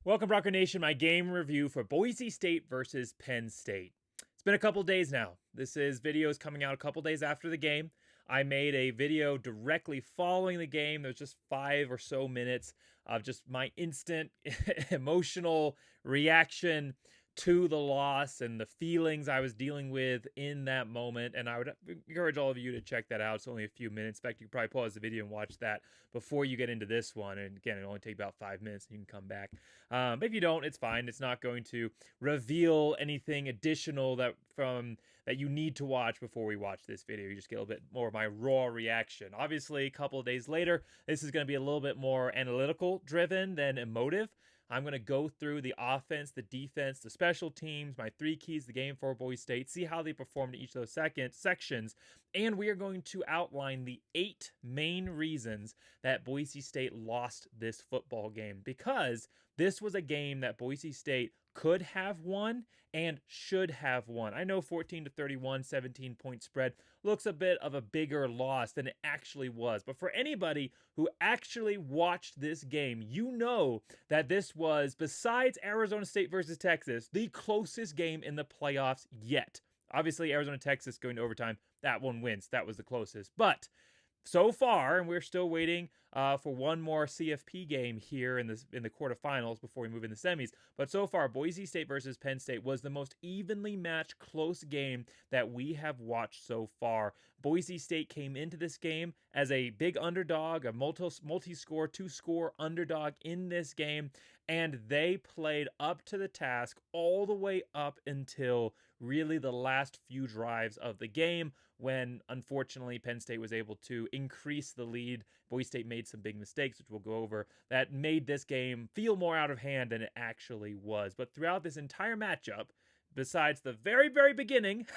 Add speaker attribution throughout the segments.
Speaker 1: Welcome, Bronco Nation. My game review for Boise State versus Penn State. It's been a couple days now. This is videos coming out a couple days after the game. I made a video directly following the game. There's just 5 or so minutes of just my instant emotional reaction to the loss and the feelings I was dealing with in that moment. And I would encourage all of you to check that out. It's only a few minutes. In fact, you can probably pause the video and watch that before you get into this one. And again, it'll only take about 5 minutes and you can come back. But if you don't, it's fine. It's not going to reveal anything additional that you need to watch before we watch this video. You just get a little bit more of my raw reaction. Obviously, a couple of days later, this is going to be a little bit more analytical driven than emotive. I'm going to go through the offense, the defense, the special teams, my 3 keys to the game for Boise State, see how they performed in each of those sections, and we are going to outline the 8 main reasons that Boise State lost this football game, because this was a game that Boise State could have won and should have won. I know 14-31, 17-point spread looks a bit of a bigger loss than it actually was. But for anybody who actually watched this game, you know that this was, besides Arizona State versus Texas, the closest game in the playoffs yet. Obviously, Arizona-Texas going to overtime, that one wins. That was the closest. But so far, and we're still waiting for one more CFP game here in the quarterfinals before we move into semis. But so far, Boise State versus Penn State was the most evenly matched close game that we have watched so far. Boise State came into this game as a big underdog, a multi-score, 2-score underdog in this game, and they played up to the task all the way up until really the last few drives of the game, when unfortunately Penn State was able to increase the lead. Boise State made some big mistakes, which we'll go over, that made this game feel more out of hand than it actually was. But throughout this entire matchup, besides the very, very beginning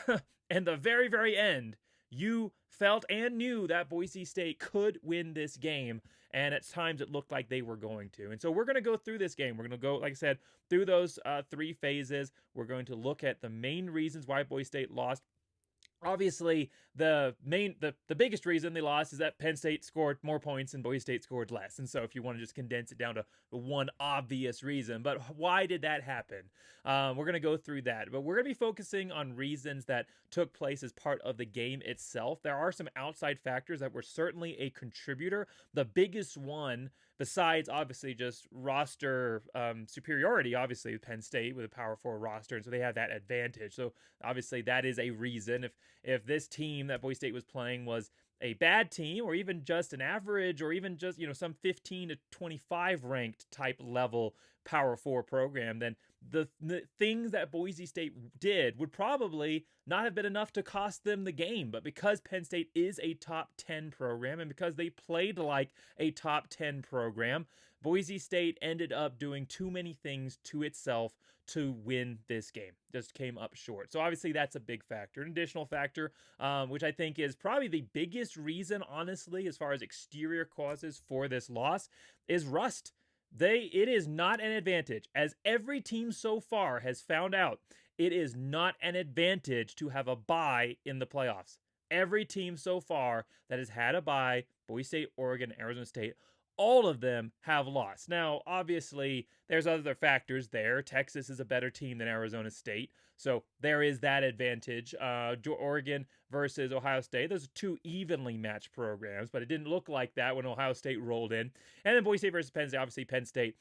Speaker 1: and the very, very end, you felt and knew that Boise State could win this game, and at times it looked like they were going to. And so we're going to go through this game. We're going to go, like I said, through those 3 phases. We're going to look at the main reasons why Boise State lost. Obviously, the biggest reason they lost is that Penn State scored more points and Boise State scored less. And so if you want to just condense it down to one obvious reason, but why did that happen? We're going to go through that. But we're going to be focusing on reasons that took place as part of the game itself. There are some outside factors that were certainly a contributor. The biggest one, besides obviously just roster superiority, obviously Penn State with a Power 4 roster, and so they have that advantage. So obviously that is a reason. If this team that Boise State was playing was a bad team, or even just an average, or even just, some 15-25 ranked type level Power 4 program, then the things that Boise State did would probably not have been enough to cost them the game. But because Penn State is a top 10 program, and because they played like a top 10 program, Boise State ended up doing too many things to itself to win this game. Just came up short. So obviously that's a big factor. An additional factor, which I think is probably the biggest reason, honestly, as far as exterior causes for this loss, is rust. It is not an advantage. As every team so far has found out, it is not an advantage to have a bye in the playoffs. Every team so far that has had a bye, Boise State, Oregon, Arizona State, all of them have lost. Now, obviously, there's other factors there. Texas is a better team than Arizona State, so there is that advantage. Oregon versus Ohio State, those are 2 evenly matched programs, but it didn't look like that when Ohio State rolled in. And then Boise State versus Penn State, obviously Penn State,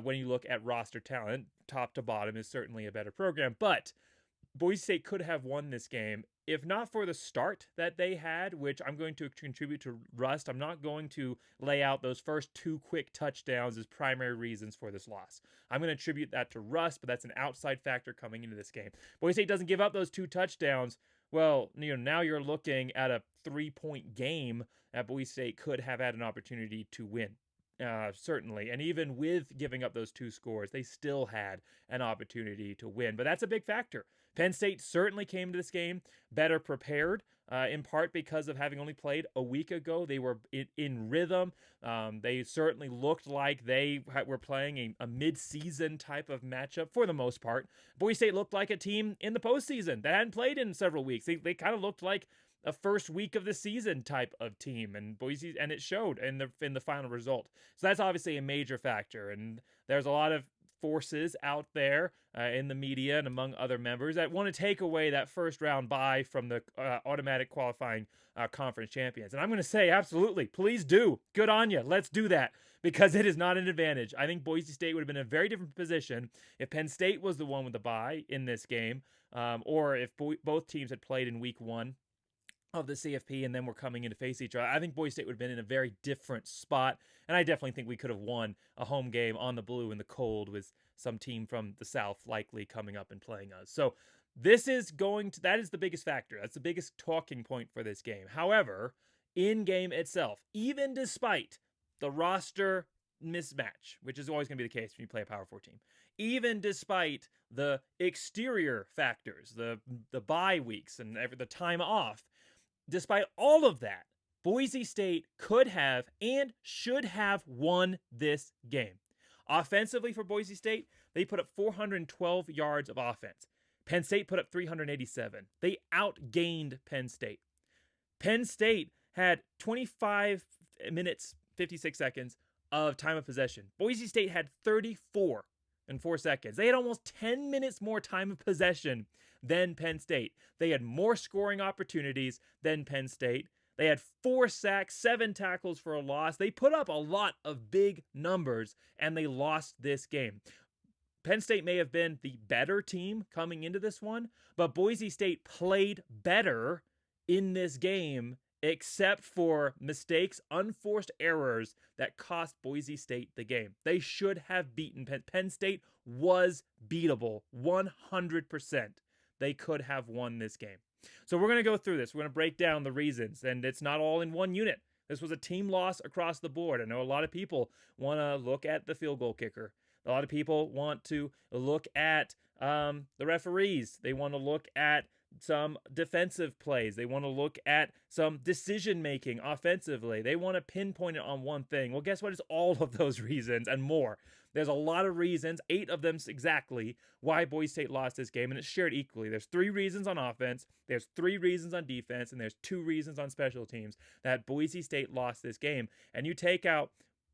Speaker 1: when you look at roster talent, top to bottom, is certainly a better program. But Boise State could have won this game if not for the start that they had, which I'm going to contribute to rust. I'm not going to lay out those first 2 quick touchdowns as primary reasons for this loss. I'm going to attribute that to rust, but that's an outside factor coming into this game. Boise State doesn't give up those 2 touchdowns. Well, now you're looking at a 3-point game that Boise State could have had an opportunity to win. Certainly. And even with giving up those 2 scores, they still had an opportunity to win. But that's a big factor. Penn State certainly came to this game better prepared, in part because of having only played a week ago. They were in rhythm. They certainly looked like they were playing a mid-season type of matchup for the most part. Boise State looked like a team in the postseason that hadn't played in several weeks. They kind of looked like a first week of the season type of team, and Boise, and it showed in the final result. So that's obviously a major factor, and there's a lot of forces out there in the media and among other members that want to take away that first round bye from the automatic qualifying conference champions. And I'm going to say, absolutely, please do. Good on you. Let's do that, because it is not an advantage. I think Boise State would have been in a very different position if Penn State was the one with the bye in this game, or if both teams had played in week 1 of the CFP and then we're coming in to face each other. I think Boise State would have been in a very different spot, and I definitely think we could have won a home game on the blue in the cold with some team from the South likely coming up and playing us. So that is the biggest factor. That's the biggest talking point for this game. However, in game itself, even despite the roster mismatch, which is always going to be the case when you play a Power 4 team, even despite the exterior factors, the bye weeks and the time off, despite all of that, Boise State could have and should have won this game. Offensively for Boise State, they put up 412 yards of offense. Penn State put up 387. They outgained Penn State. Penn State had 25 minutes, 56 seconds of time of possession. Boise State had 34 and 4 seconds. They had almost 10 minutes more time of possession than Penn State. They had more scoring opportunities than Penn State. They had 4 sacks, 7 tackles for a loss. They put up a lot of big numbers, and they lost this game. Penn State may have been the better team coming into this one, but Boise State played better in this game, except for mistakes, unforced errors that cost Boise State the game. They should have beaten Penn State was beatable 100%. They could have won this game. So we're going to go through this. We're going to break down the reasons, and it's not all in one unit. This was a team loss across the board. I know a lot of people want to look at the field goal kicker. A lot of people want to look at the referees. They want to look at some defensive plays. They want to look at some decision-making offensively. They want to pinpoint it on one thing. Well, guess what? It's all of those reasons and more. There's a lot of reasons, 8 of them exactly, why Boise State lost this game, and it's shared equally. There's 3 reasons on offense, there's 3 reasons on defense, and there's 2 reasons on special teams that Boise State lost this game. And you take out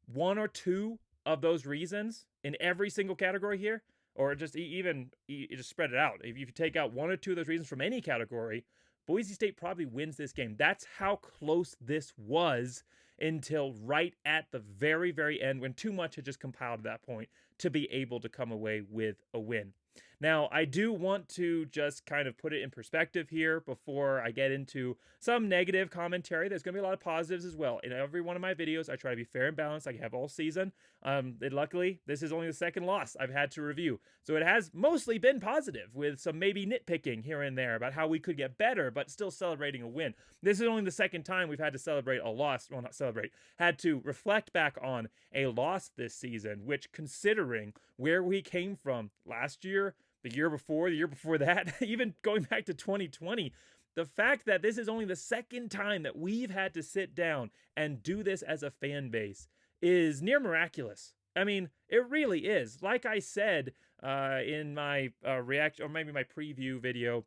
Speaker 1: 1 or 2 of those reasons in every single category here, or just just spread it out. If you take out 1 or 2 of those reasons from any category, Boise State probably wins this game. That's how close this was until right at the very, very end, when too much had just compiled at that point to be able to come away with a win. Now, I do want to just kind of put it in perspective here before I get into some negative commentary. There's going to be a lot of positives as well. In every one of my videos, I try to be fair and balanced. I have all season. Luckily, this is only the second loss I've had to review. So it has mostly been positive, with some maybe nitpicking here and there about how we could get better, but still celebrating a win. This is only the second time we've had to celebrate a loss. Well, not celebrate. Had to reflect back on a loss this season, which, considering where we came from last year, the year before that, even going back to 2020, the fact that this is only the second time that we've had to sit down and do this as a fan base is near miraculous. I mean, it really is. Like I said in my reaction, or maybe my preview video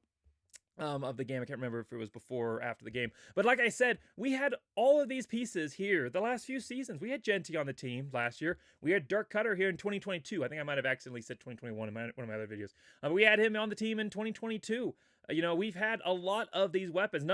Speaker 1: of the game. I can't remember if it was before or after the game. But like I said, we had all of these pieces here the last few seasons. We had Genty on the team last year. We had Dirk Cutter here in 2022. I think I might have accidentally said 2021 in one of my other videos. But we had him on the team in 2022. We've had a lot of these weapons.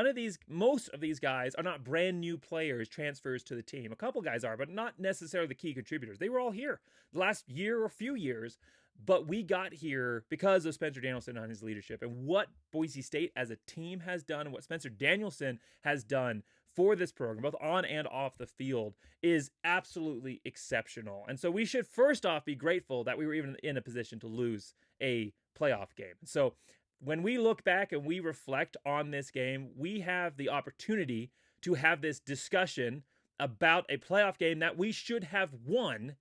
Speaker 1: Most of these guys are not brand new players, transfers to the team. A couple guys are, but not necessarily the key contributors. They were all here the last year or few years. But we got here because of Spencer Danielson and his leadership, and what Boise State as a team has done, and what Spencer Danielson has done for this program, both on and off the field, is absolutely exceptional. And so we should first off be grateful that we were even in a position to lose a playoff game. So when we look back and we reflect on this game, we have the opportunity to have this discussion about a playoff game that we should have won,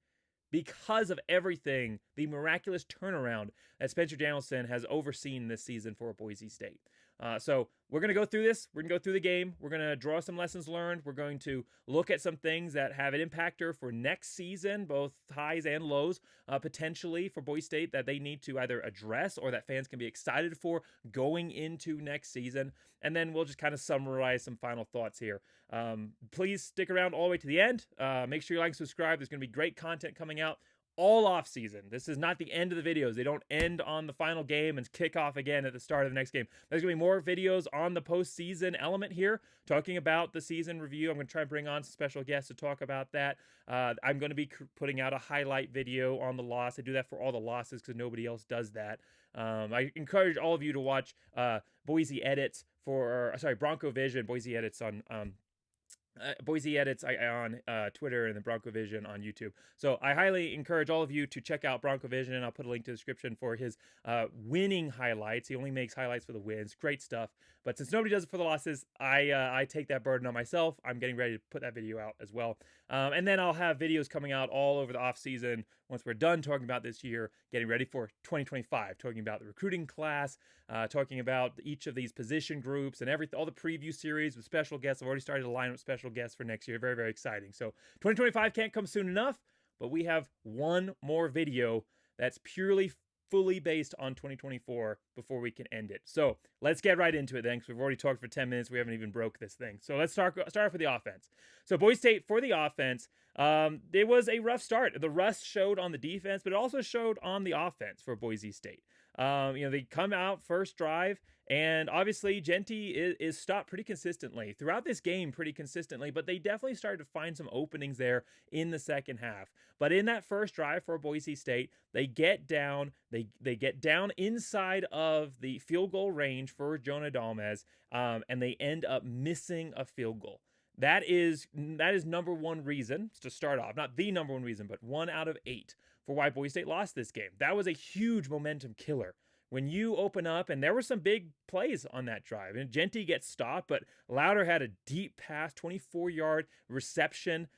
Speaker 1: because of everything, the miraculous turnaround that Spencer Danielson has overseen this season for Boise State. So we're going to go through this. We're going to go through the game. We're going to draw some lessons learned. We're going to look at some things that have an impactor for next season, both highs and lows, potentially for Boise State, that they need to either address or that fans can be excited for going into next season. And then we'll just kind of summarize some final thoughts here. Please stick around all the way to the end. Make sure you like and subscribe. There's going to be great content coming out all off season. This is not the end of the videos. They don't end on the final game and kick off again at the start of the next game. There's going to be more videos on the postseason element here, talking about the season review. I'm going to try and bring on some special guests to talk about that. I'm going to be putting out a highlight video on the loss. I do that for all the losses because nobody else does that. I encourage all of you to watch Boise Edits Bronco Vision, Boise Edits on Boise Edits on Twitter, and then Bronco Vision on YouTube. So I highly encourage all of you to check out Bronco Vision, and I'll put a link to the description for his winning highlights. He only makes highlights for the wins. Great stuff. But since nobody does it for the losses, I take that burden on myself. I'm getting ready to put that video out as well. And then I'll have videos coming out all over the off season once we're done talking about this year, getting ready for 2025, talking about the recruiting class, talking about each of these position groups and all the preview series with special guests. I've already started to line up special guests for next year. Very, very exciting. So 2025 can't come soon enough, but we have one more video that's purely fully based on 2024 before we can end it. So let's get right into it then, because we've already talked for 10 minutes. We haven't even broke this thing. So let's start off with the offense. So Boise State, for the offense, it was a rough start. The rust showed on the defense, but it also showed on the offense for Boise State. They come out first drive, and obviously Genty is stopped pretty consistently throughout this game, but they definitely started to find some openings there in the second half. But in that first drive for Boise State, they get down, they get down inside of the field goal range for Jonah Dalmez, and they end up missing a field goal. That is number one reason to start off, not the number one reason, but 1 out of 8 for why Boise State lost this game. That was a huge momentum killer. When you open up, and there were some big plays on that drive, and Genty gets stopped, but Louder had a deep pass, 24-yard reception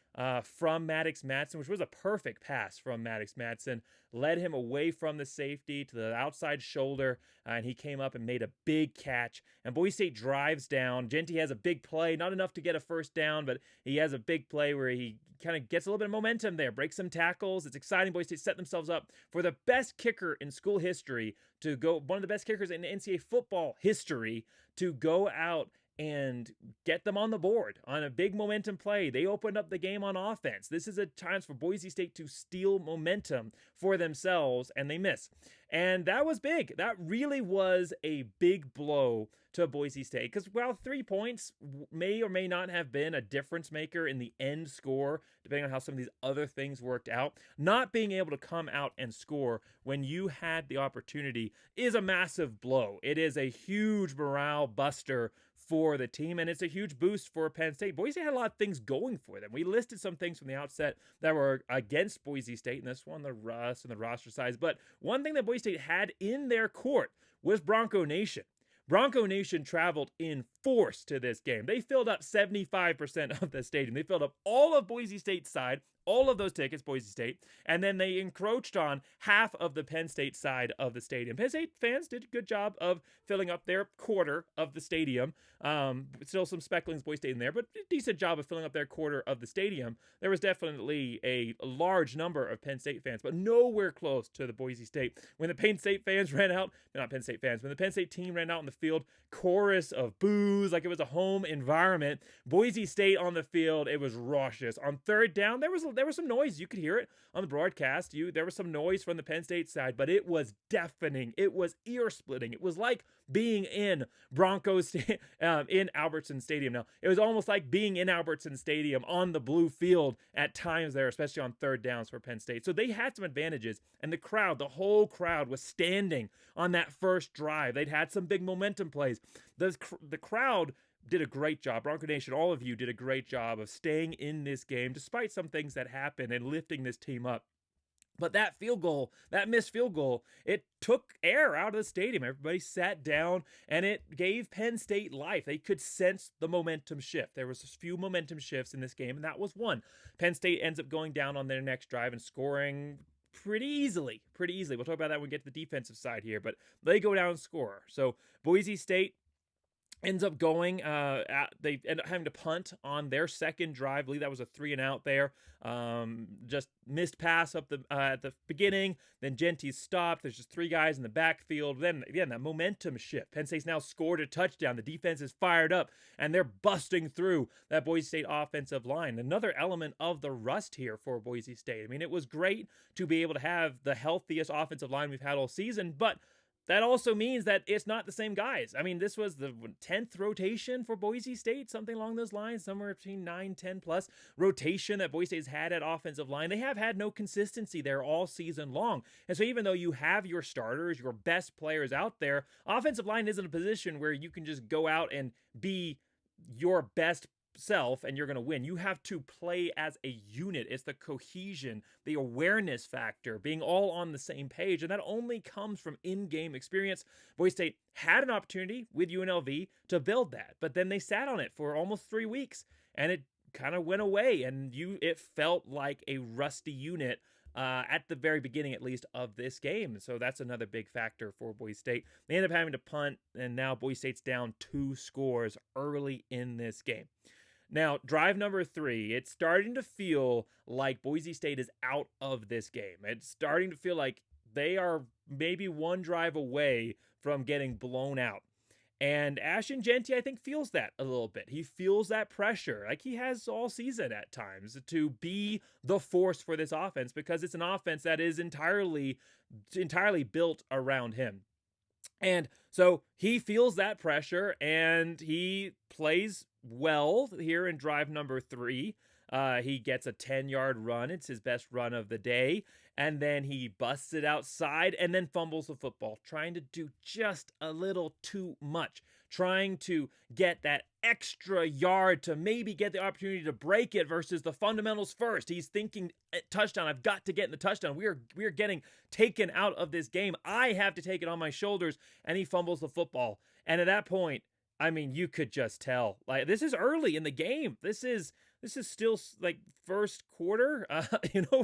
Speaker 1: from Maddox Madsen, which was a perfect pass from Maddox Madsen, led him away from the safety to the outside shoulder, and he came up and made a big catch. And Boise State drives down. Genty has a big play, not enough to get a first down, but he has a big play where he kind of gets a little bit of momentum there, breaks some tackles. It's exciting. Boise State set themselves up for the best kicker in school history to go, one of the best kickers in NCAA football history, to go out and get them on the board on a big momentum play. They opened up the game on offense. This is a chance for Boise State to steal momentum for themselves, and they miss. And that was big. That really was a big blow to Boise State, because while 3 points may or may not have been a difference maker in the end score, depending on how some of these other things worked out, not being able to come out and score when you had the opportunity is a massive blow. It is a huge morale buster for the team, and it's a huge boost for Penn State. Boise State had a lot of things going for them. We listed some things from the outset that were against Boise State, and this one, the rust and the roster size. But one thing that Boise State had in their court was Bronco Nation. Bronco Nation traveled in force to this game. They filled up 75% of the stadium. They filled up all of Boise State's side, all of those tickets, Boise State, and then they encroached on half of the Penn State side of the stadium. Penn State fans did a good job of filling up their quarter of the stadium. Still some specklings Boise State in there, but a decent job of filling up their quarter of the stadium. There was definitely a large number of Penn State fans, but nowhere close to the Boise State. When the Penn State fans ran out, not Penn State fans, when the Penn State team ran out in the field, chorus of boos like it was a home environment. Boise State on the field, it was raucous. On third down, there was some noise. You could hear it on the broadcast. There was some noise from the Penn State side, but it was deafening. It was ear-splitting. It was like being in in Albertson Stadium. Now, it was almost like being in Albertson Stadium on the blue field at times there, especially on third downs for Penn State. So they had some advantages, and the whole crowd was standing on that first drive. They'd had some big momentum plays. The crowd did a great job. Bronco Nation, all of you did a great job of staying in this game despite some things that happened and lifting this team up. But that missed field goal, it took air out of the stadium. Everybody sat down, and it gave Penn State life. They could sense the momentum shift. There was a few momentum shifts in this game, and that was one. Penn State ends up going down on their next drive and scoring pretty easily. We'll talk about that when we get to the defensive side here, but they go down and score. So Boise State ends up going, they end up having to punt on their second drive. I believe that was a 3-and-out there. Just missed pass up at the beginning. Then Genty stopped. There's just 3 guys in the backfield. Then again, that momentum shift. Penn State's now scored a touchdown. The defense is fired up, and they're busting through that Boise State offensive line. Another element of the rust here for Boise State. I mean, it was great to be able to have the healthiest offensive line we've had all season, but that also means that it's not the same guys. I mean, this was the 10th rotation for Boise State, something along those lines, somewhere between 9, 10 plus rotation that Boise State's had at offensive line. They have had no consistency there all season long. And so even though you have your starters, your best players out there, offensive line isn't a position where you can just go out and be your best self and you're going to win. You have to play as a unit. It's the cohesion, the awareness factor, being all on the same page, and that only comes from in-game experience. Boise State had an opportunity with UNLV to build that, but then they sat on it for almost 3 weeks, and it kind of went away, and it felt like a rusty unit at the very beginning, at least, of this game. So that's another big factor for Boise State. They end up having to punt, and now Boise State's down 2 scores early in this game. Now, drive number 3, it's starting to feel like Boise State is out of this game. It's starting to feel like they are maybe 1 drive away from getting blown out. And Ashton Genty, I think, feels that a little bit. He feels that pressure, like he has all season at times, to be the force for this offense, because it's an offense that is entirely built around him. And so he feels that pressure, and he plays well here in drive number 3. He gets a 10-yard run. It's his best run of the day. And then he busts it outside and then fumbles the football, trying to do just a little too much, trying to get that extra yard to maybe get the opportunity to break it versus the fundamentals first. He's thinking touchdown. I've got to get in the touchdown. We are getting taken out of this game. I have to take it on my shoulders, and he fumbles the football. And at that point, I mean, you could just tell, like, this is early in the game. This is still like first quarter,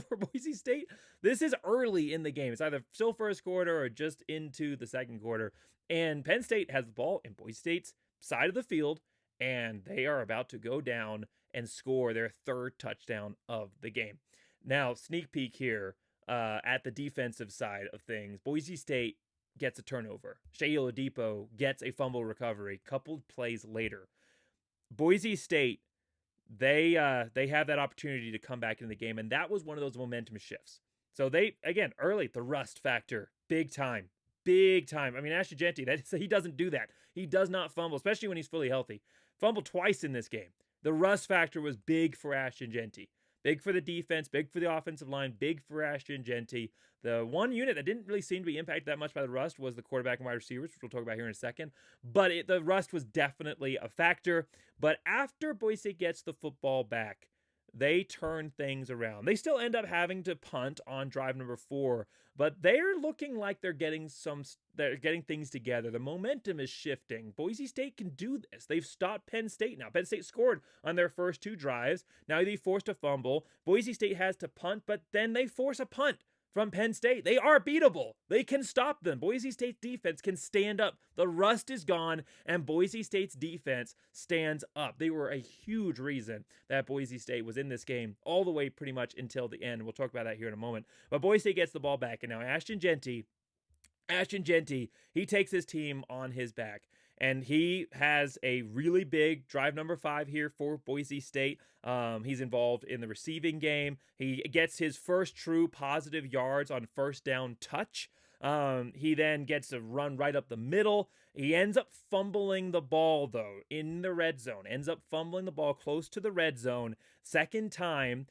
Speaker 1: for Boise State. This is early in the game. It's either still first quarter or just into the second quarter. And Penn State has the ball in Boise State's side of the field, and they are about to go down and score their 3rd touchdown of the game. Now, sneak peek here at the defensive side of things. Boise State gets a turnover. Shea Oladipo gets a fumble recovery. Couple plays later, Boise State, they have that opportunity to come back in the game, and that was one of those momentum shifts. So they, again, early, the rust factor, big time. I mean, Ashton Genty, he doesn't do that. He does not fumble, especially when he's fully healthy. Fumbled twice in this game. The rust factor was big for Ashton Genty. Big for the defense, big for the offensive line, big for Ashton Genty. The one unit that didn't really seem to be impacted that much by the rust was the quarterback and wide receivers, which we'll talk about here in a second. But the rust was definitely a factor. But after Boise State gets the football back, they turn things around. They still end up having to punt on drive number 4, but they're looking like they're getting things together. The momentum is shifting. Boise State can do this. They've stopped Penn State now. Penn State scored on their first 2 drives. Now they forced a fumble. Boise State has to punt, but then they force a punt from Penn State. They are beatable. They can stop them. Boise State's defense can stand up. The rust is gone, and Boise State's defense stands up. They were a huge reason that Boise State was in this game all the way pretty much until the end. We'll talk about that here in a moment. But Boise State gets the ball back, and now Ashton Genty, he takes his team on his back. And he has a really big drive number 5 here for Boise State. He's involved in the receiving game. He gets his first true positive yards on first down touch. He then gets a run right up the middle. He ends up fumbling the ball, though, in the red zone. Ends up fumbling the ball close to the red zone. Second time,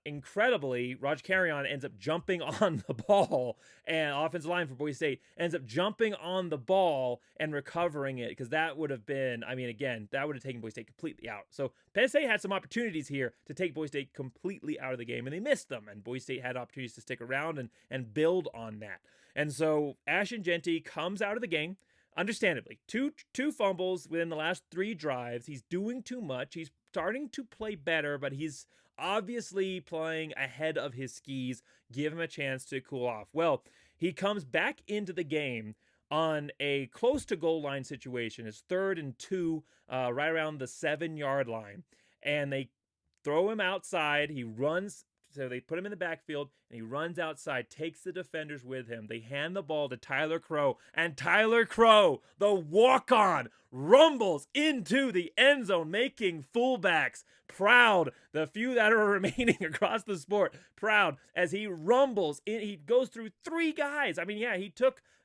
Speaker 1: incredibly, Raj Carrion ends up jumping on the ball, and offensive line for Boise State ends up jumping on the ball and recovering it, because that would have been, I mean, again, that would have taken Boise State completely out. So Penn State had some opportunities here to take Boise State completely out of the game, and they missed them, and Boise State had opportunities to stick around and build on that. And so Ashton Genty comes out of the game, understandably. Two fumbles within the last 3 drives. He's doing too much. He's starting to play better, but he's obviously playing ahead of his skis. Give him a chance to cool off. Well, he comes back into the game on a close to goal line situation. It's 3rd and 2, right around the 7-yard line. And they throw him outside. He runs. So they put him in the backfield, and he runs outside, takes the defenders with him. They hand the ball to Tyler Crow, and Tyler Crow, the walk-on, rumbles into the end zone, making fullbacks proud. The few that are remaining across the sport proud as he rumbles in. He goes through 3 guys. I mean, yeah,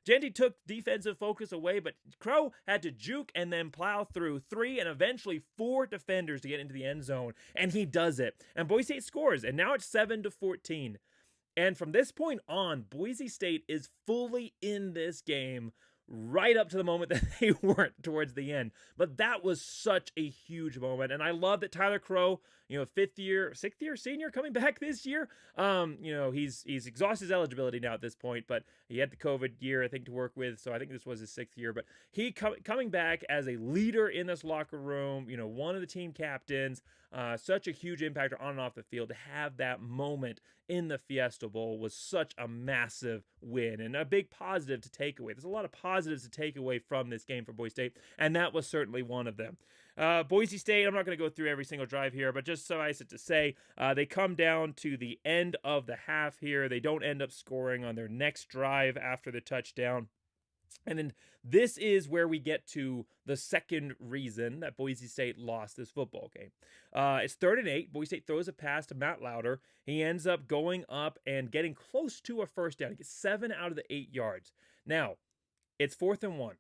Speaker 1: Jeanty took defensive focus away, but Crow had to juke and then plow through 3 and eventually 4 defenders to get into the end zone, and he does it. And Boise State scores, and now it's 7-14. And from this point on, Boise State is fully in this game right up to the moment that they weren't towards the end. But that was such a huge moment. And I love that Tyler Crow, 6th year senior coming back this year. He's exhausted his eligibility now at this point, but he had the COVID year, I think, to work with. So I think this was his 6th year. But he coming back as a leader in this locker room, one of the team captains, such a huge impact on and off the field. To have that moment in the Fiesta Bowl was such a massive win and a big positive to take away. There's a lot of positives to take away from this game for Boise State, and that was certainly one of them. Boise State, I'm not going to go through every single drive here, but just suffice it to say, they come down to the end of the half here. They don't end up scoring on their next drive after the touchdown. And then this is where we get to the second reason that Boise State lost this football game. It's 3rd and 8. Boise State throws a pass to Matt Lauder. He ends up going up and getting close to a first down. He gets 7 out of the 8 yards. Now, it's 4th and 1.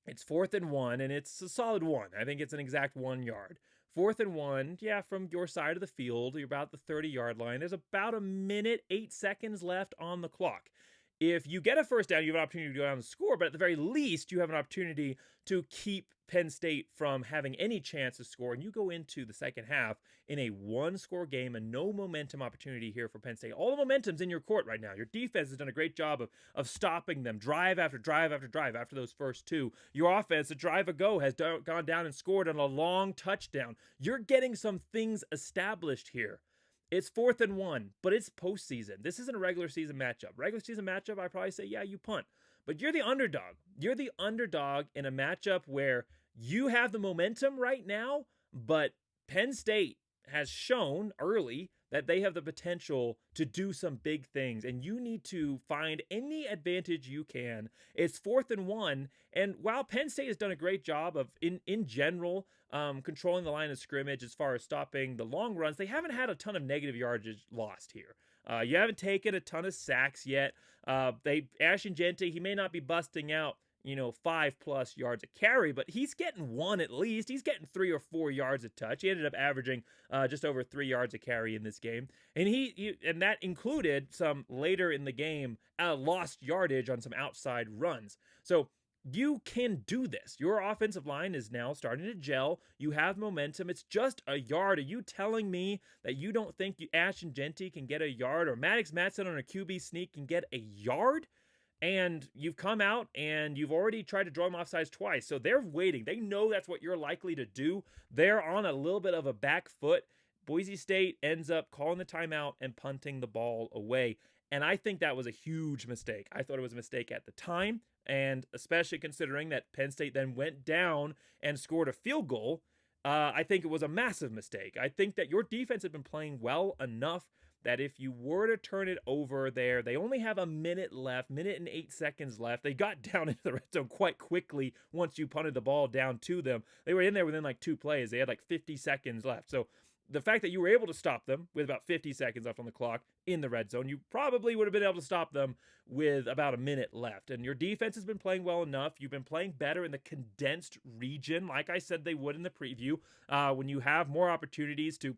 Speaker 1: It's 4th and 1, and it's a solid 1. I think it's an exact 1 yard. 4th and 1, from your side of the field. You're about the 30-yard line. There's about 1:08 seconds left on the clock. If you get a first down, you have an opportunity to go down and score, but at the very least, you have an opportunity to keep Penn State from having any chance to score, and you go into the second half in a 1-score game and no momentum opportunity here for Penn State. All the momentum's in your court right now. Your defense has done a great job of stopping them, drive after drive after drive after those first 2. Your offense, a drive ago, has gone down and scored on a long touchdown. You're getting some things established here. It's 4th and 1, but it's postseason. This isn't a regular season matchup. Regular season matchup, I'd probably say, yeah, you punt. But you're the underdog. You're the underdog in a matchup where you have the momentum right now, but Penn State has shown early that they have the potential to do some big things, and you need to find any advantage you can. It's 4th and 1, and while Penn State has done a great job of, in general, controlling the line of scrimmage as far as stopping the long runs, they haven't had a ton of negative yardage lost here. You haven't taken a ton of sacks yet. Ashton Jeanty, he may not be busting out 5+ yards a carry, but he's getting 1 at least. He's getting 3 or 4 yards a touch. He ended up averaging just over 3 yards a carry in this game, and and that included some later in the game lost yardage on some outside runs. So you can do this. Your offensive line is now starting to gel. You have momentum. It's just a yard. Are you telling me that you don't think Ashton Jeanty can get a yard, or Maddox Matson on a QB sneak can get a yard? And you've come out and you've already tried to draw them offsides twice. So they're waiting. They know that's what you're likely to do. They're on a little bit of a back foot. Boise State ends up calling the timeout and punting the ball away. And I think that was a huge mistake. I thought it was a mistake at the time, and especially considering that Penn State then went down and scored a field goal, I think it was a massive mistake. I think that your defense had been playing well enough that if you were to turn it over there, they only have a minute left, 1:08 seconds left. They got down into the red zone quite quickly once you punted the ball down to them. They were in there within 2 plays. They had 50 seconds left. So the fact that you were able to stop them with about 50 seconds left on the clock in the red zone, you probably would have been able to stop them with about a minute left. And your defense has been playing well enough. You've been playing better in the condensed region, like I said they would in the preview, when you have more opportunities to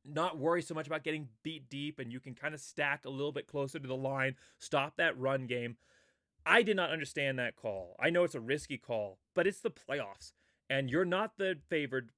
Speaker 1: not worry so much about getting beat deep, and you can kind of stack a little bit closer to the line, stop that run game. I did not understand that call. I know it's a risky call, but it's the playoffs, and you're not the favored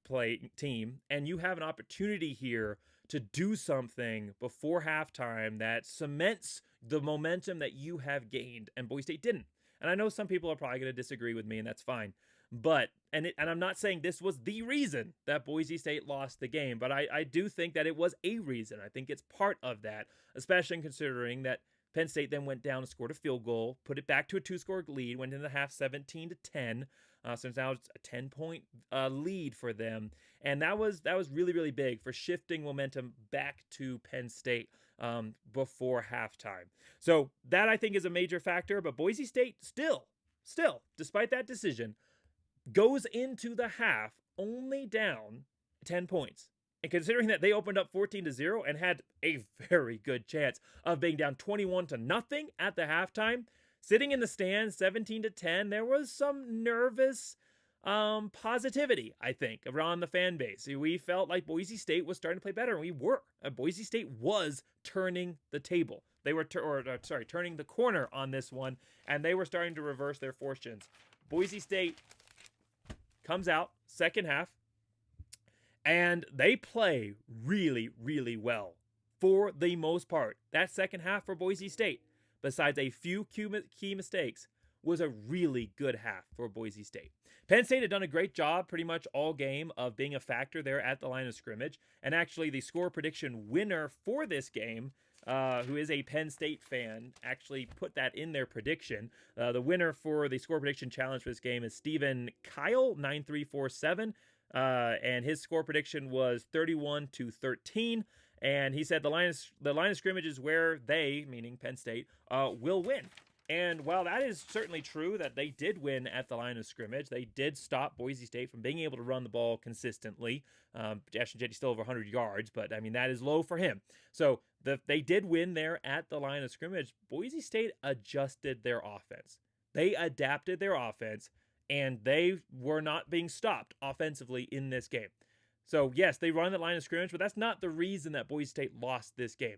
Speaker 1: team, and you have an opportunity here to do something before halftime that cements the momentum that you have gained, and Boise State didn't. And I know some people are probably going to disagree with me, and that's fine. But, and I'm not saying this was the reason that Boise State lost the game, but I do think that it was a reason. I think it's part of that, especially considering that Penn State then went down and scored a field goal, put it back to a 2-score lead, went into the half 17-10. So now it's a 10-point lead for them. And that was really, really big for shifting momentum back to Penn State before halftime. So that, I think, is a major factor. But Boise State still, despite that decision, goes into the half only down 10 points. And considering that they opened up 14-0 and had a very good chance of being down 21-0 at the halftime, sitting in the stands 17-10, there was some nervous positivity, I think, around the fan base. We felt like Boise State was starting to play better, and we were. Boise State was turning the table. They were turning the corner on this one, and they were starting to reverse their fortunes. Boise State comes out second half, and they play really, really well for the most part. That second half for Boise State, besides a few key mistakes, was a really good half for Boise State. Penn State had done a great job pretty much all game of being a factor there at the line of scrimmage. And actually, the score prediction winner for this game, who is a Penn State fan, actually put that in their prediction. The winner for the score prediction challenge for this game is Stephen Kyle, 9347. And his score prediction was 31-13. And he said the line of scrimmage is where they, meaning Penn State, will win. And while that is certainly true that they did win at the line of scrimmage, they did stop Boise State from being able to run the ball consistently. Ashton Jeanty still over 100 yards, but I mean, that is low for him. So they did win there at the line of scrimmage. Boise State adjusted their offense. They adapted their offense, and they were not being stopped offensively in this game. So yes, they run the line of scrimmage, but that's not the reason that Boise State lost this game.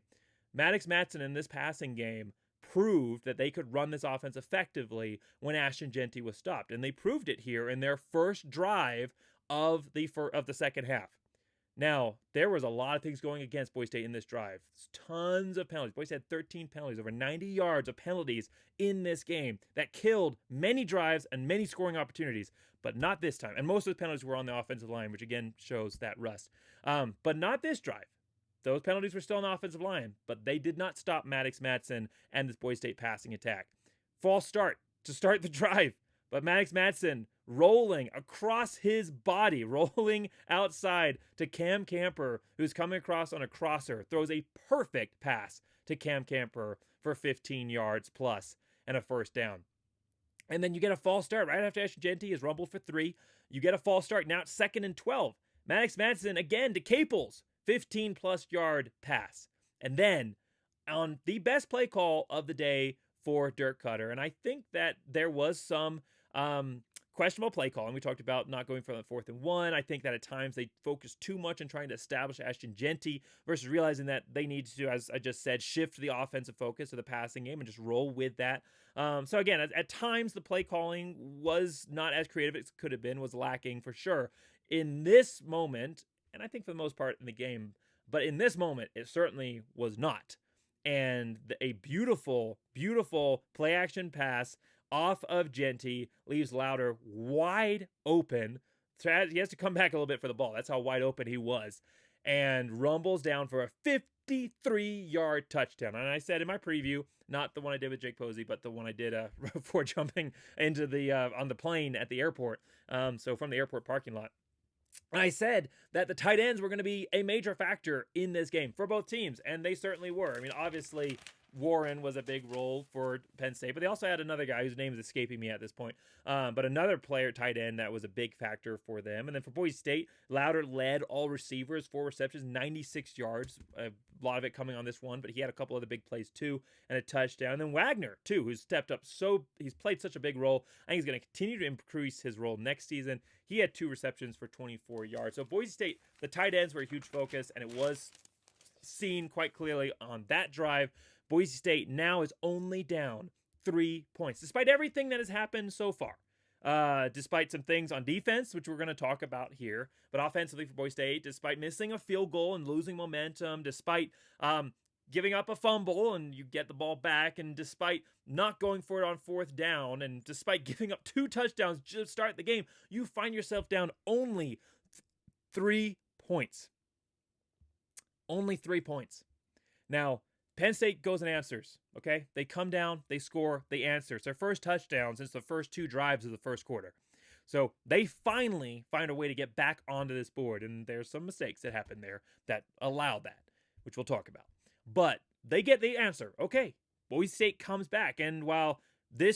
Speaker 1: Maddox Matson in this passing game proved that they could run this offense effectively when Ashton Jeanty was stopped. And they proved it here in their first drive of the second half. Now, there was a lot of things going against Boise State in this drive. Tons of penalties. Boise State had 13 penalties, over 90 yards of penalties in this game that killed many drives and many scoring opportunities, but not this time. And most of the penalties were on the offensive line, which again shows that rust. But not this drive. Those penalties were still on the offensive line, but they did not stop Maddox Matson and this Boise State passing attack. False start to start the drive, but Maddox Matson rolling across his body, rolling outside to Cam Camper, who's coming across on a crosser, throws a perfect pass to Cam Camper for 15 yards plus and a first down. And then you get a false start right after Ashton Jeanty is rumbled for 3. You get a false start. Now it's 2nd and 12. Maddox Matson again to Caples. 15-plus yard pass. And then on the best play call of the day for Dirk Cutter, and I think that there was some questionable play calling. We talked about not going for the 4th and 1. I think that at times they focused too much on trying to establish Ashton Jeanty versus realizing that they need to, as I just said, shift the offensive focus to the passing game and just roll with that. So again, at times the play calling was not as creative as it could have been, was lacking for sure. In this moment, and I think for the most part in the game, but in this moment, it certainly was not. And a beautiful, beautiful play action pass off of Jeanty leaves Louder wide open. So he has to come back a little bit for the ball. That's how wide open he was. And rumbles down for a 53-yard touchdown. And I said in my preview, not the one I did with Jake Posey, but the one I did before jumping into the on the plane at the airport. So from the airport parking lot. And I said that the tight ends were going to be a major factor in this game for both teams, and they certainly were. I mean, obviously, Warren was a big role for Penn State, but they also had another guy whose name is escaping me at this point, but another player, tight end, that was a big factor for them. And then for Boise State, Louder led all receivers, 4 receptions, 96 yards, a lot of it coming on this one, but he had a couple of the big plays too, and a touchdown. And then Wagner, too, who's stepped up he's played such a big role. I think he's going to continue to increase his role next season. He had 2 receptions for 24 yards. So Boise State, the tight ends were a huge focus, and it was seen quite clearly on that drive. Boise State now is only down 3 points, despite everything that has happened so far. Despite some things on defense, which we're going to talk about here, but offensively for Boise State, despite missing a field goal and losing momentum, despite giving up a fumble and you get the ball back, and despite not going for it on 4th down, and despite giving up 2 touchdowns to start the game, you find yourself down only 3 points. Only 3 points. Now, Penn State goes and answers, okay? They come down, they score, they answer. It's their first touchdown since the first 2 drives of the first quarter. So they finally find a way to get back onto this board, and there's some mistakes that happen there that allow that, which we'll talk about. But they get the answer. Okay, Boise State comes back, and while the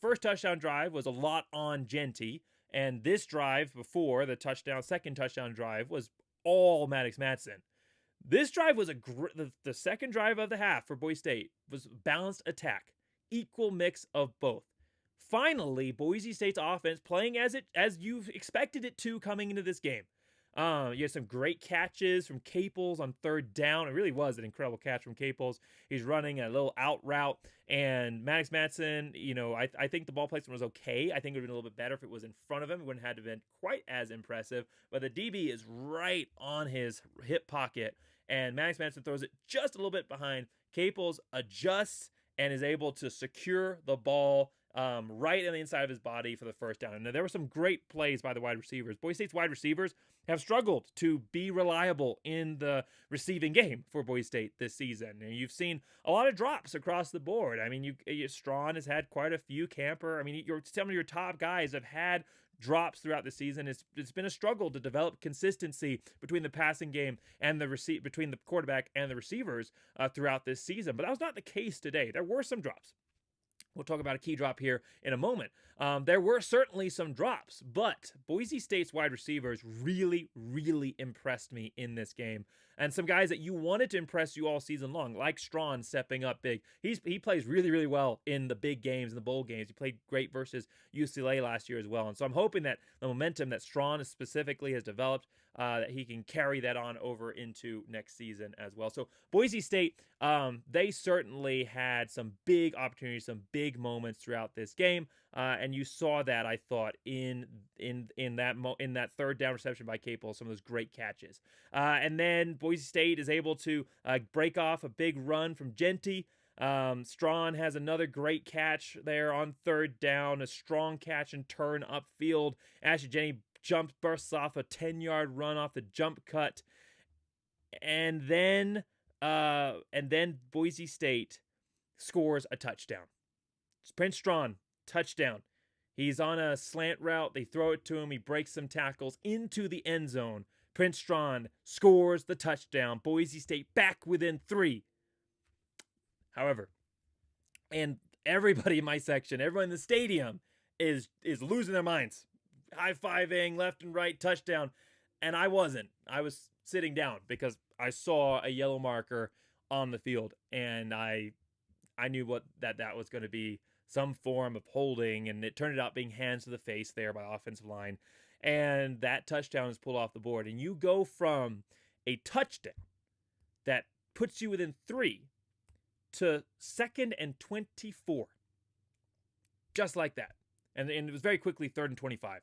Speaker 1: first touchdown drive was a lot on Genty, and this drive before the second touchdown drive was all Maddox Madsen. This drive was the second drive of the half for Boise State was balanced attack, equal mix of both. Finally, Boise State's offense playing as you expected it to coming into this game. You had some great catches from Caples on third down. It really was an incredible catch from Caples. He's running a little out route, and Maddox Madsen, I think the ball placement was okay. I think it would have been a little bit better if it was in front of him. It wouldn't have had to have been quite as impressive, but the DB is right on his hip pocket, and Maddox Madsen throws it just a little bit behind. Caples adjusts and is able to secure the ball right on the inside of his body for the first down. And there were some great plays by the wide receivers. Boise State's wide receivers have struggled to be reliable in the receiving game for Boise State this season. And you've seen a lot of drops across the board. I mean, Strawn has had quite a few. Camper. I mean, some of your top guys have had drops throughout the season. It's been a struggle to develop consistency between the passing game and between the quarterback and the receivers throughout this season. But that was not the case today. There were some drops. We'll talk about a key drop here in a moment. There were certainly some drops, but Boise State's wide receivers really, really impressed me in this game. And some guys that you wanted to impress you all season long, like Strawn stepping up big. He plays really, really well in the big games, in the bowl games. He played great versus UCLA last year as well. And so I'm hoping that the momentum that Strawn specifically has developed, that he can carry that on over into next season as well. So Boise State, they certainly had some big opportunities, some big moments throughout this game. And you saw that, I thought, in that third down reception by Capel, some of those great catches. And then Boise State is able to break off a big run from Genty. Strawn has another great catch there on third down, a strong catch and turn upfield. Ashton Genty bursts off a 10-yard run off the jump cut. And then Boise State scores a touchdown. Prince Strawn, touchdown. He's on a slant route. They throw it to him. He breaks some tackles into the end zone. Prince Strawn scores the touchdown. Boise State back within 3. However, and everybody in my section, everyone in the stadium is losing their minds. High-fiving left and right, touchdown. And I wasn't. I was sitting down because I saw a yellow marker on the field, and I knew that was going to be some form of holding, and it turned out being hands to the face there by offensive line. And that touchdown is pulled off the board. And you go from a touchdown that puts you within 3 to 2nd and 24. Just like that. And it was very quickly 3rd and 25.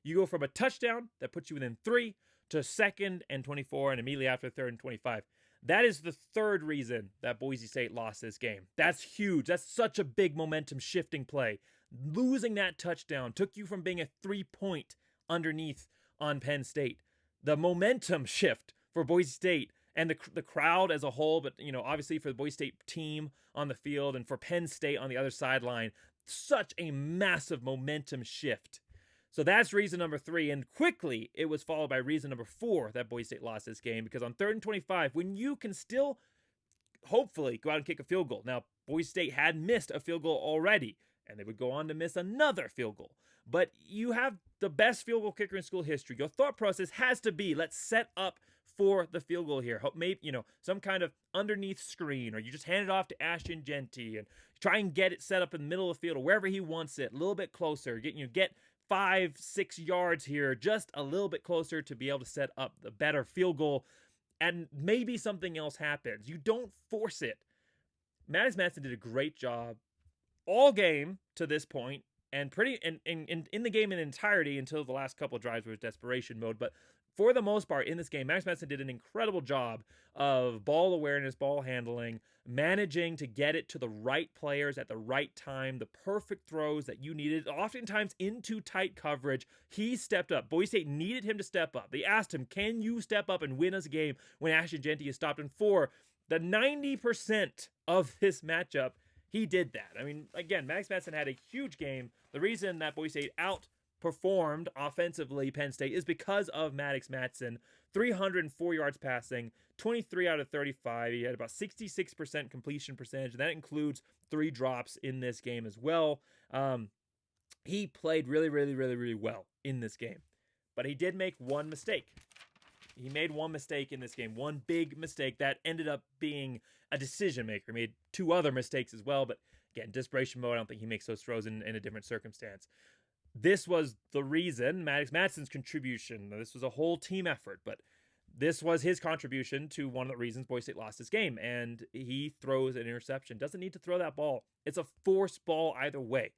Speaker 1: You go from a touchdown that puts you within 3 to 2nd and 24, and immediately after 3rd and 25. That is the third reason that Boise State lost this game. That's huge. That's such a big momentum shifting play. Losing that touchdown took you from being a 3-point underneath on Penn State. The momentum shift for Boise State and the crowd as a whole, but obviously for the Boise State team on the field and for Penn State on the other sideline, such a massive momentum shift. So that's reason number 3, and quickly it was followed by reason number 4 that Boise State lost this game, because on 3rd and 25, when you can still hopefully go out and kick a field goal. Now, Boise State had missed a field goal already, and they would go on to miss another field goal. But you have the best field goal kicker in school history. Your thought process has to be, let's set up for the field goal here. Maybe, some kind of underneath screen, or you just hand it off to Ashton Genty and try and get it set up in the middle of the field or wherever he wants it, a little bit closer. Get 5-6 yards here, just a little bit closer to be able to set up the better field goal, and maybe something else happens. You don't force it. Maddox Madsen did a great job all game to this point, and in the game in entirety until the last couple of drives was desperation mode. But for the most part in this game, Maddox Madsen did an incredible job of ball awareness, ball handling, managing to get it to the right players at the right time, the perfect throws that you needed, oftentimes into tight coverage. He stepped up. Boise State needed him to step up. They asked him, can you step up and win us a game when Ashton Genty is stopped in 4 The 90% of this matchup, he did that. I mean, again, Max Matson had a huge game. The reason that Boise State outperformed offensively Penn State is because of Maddox Matson. 304 yards passing, 23 out of 35. He had about 66% completion percentage, and that includes 3 drops in this game as well. He played really well in this game. But he did make one mistake. He made one mistake in this game, one big mistake that ended up being a decision maker. He made 2 other mistakes as well, but again, desperation mode, I don't think he makes those throws in a different circumstance. This was the reason, Maddox Matson's contribution. This was a whole team effort, but this was his contribution to one of the reasons Boise State lost this game, and he throws an interception. Doesn't need to throw that ball. It's a forced ball either way.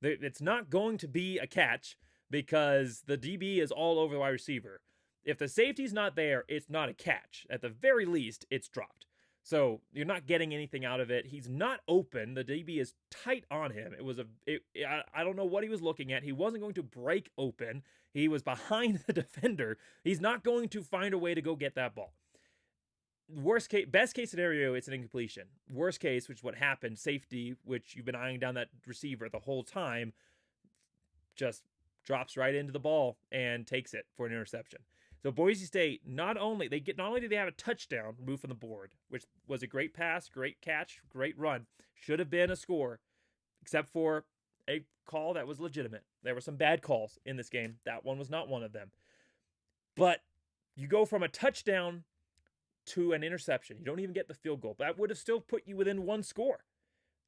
Speaker 1: It's not going to be a catch because the DB is all over the wide receiver. If the safety's not there, it's not a catch. At the very least, it's dropped. So you're not getting anything out of it. He's not open. The DB is tight on him. I don't know what he was looking at. He wasn't going to break open. He was behind the defender. He's not going to find a way to go get that ball. Best case scenario, it's an incompletion. Worst case, which is what happened, safety, which you've been eyeing down that receiver the whole time, just drops right into the ball and takes it for an interception. So Boise State, not only do they have a touchdown removed from the board, which was a great pass, great catch, great run, should have been a score, except for a call that was legitimate. There were some bad calls in this game. That one was not one of them. But you go from a touchdown to an interception. You don't even get the field goal. That would have still put you within 1 score.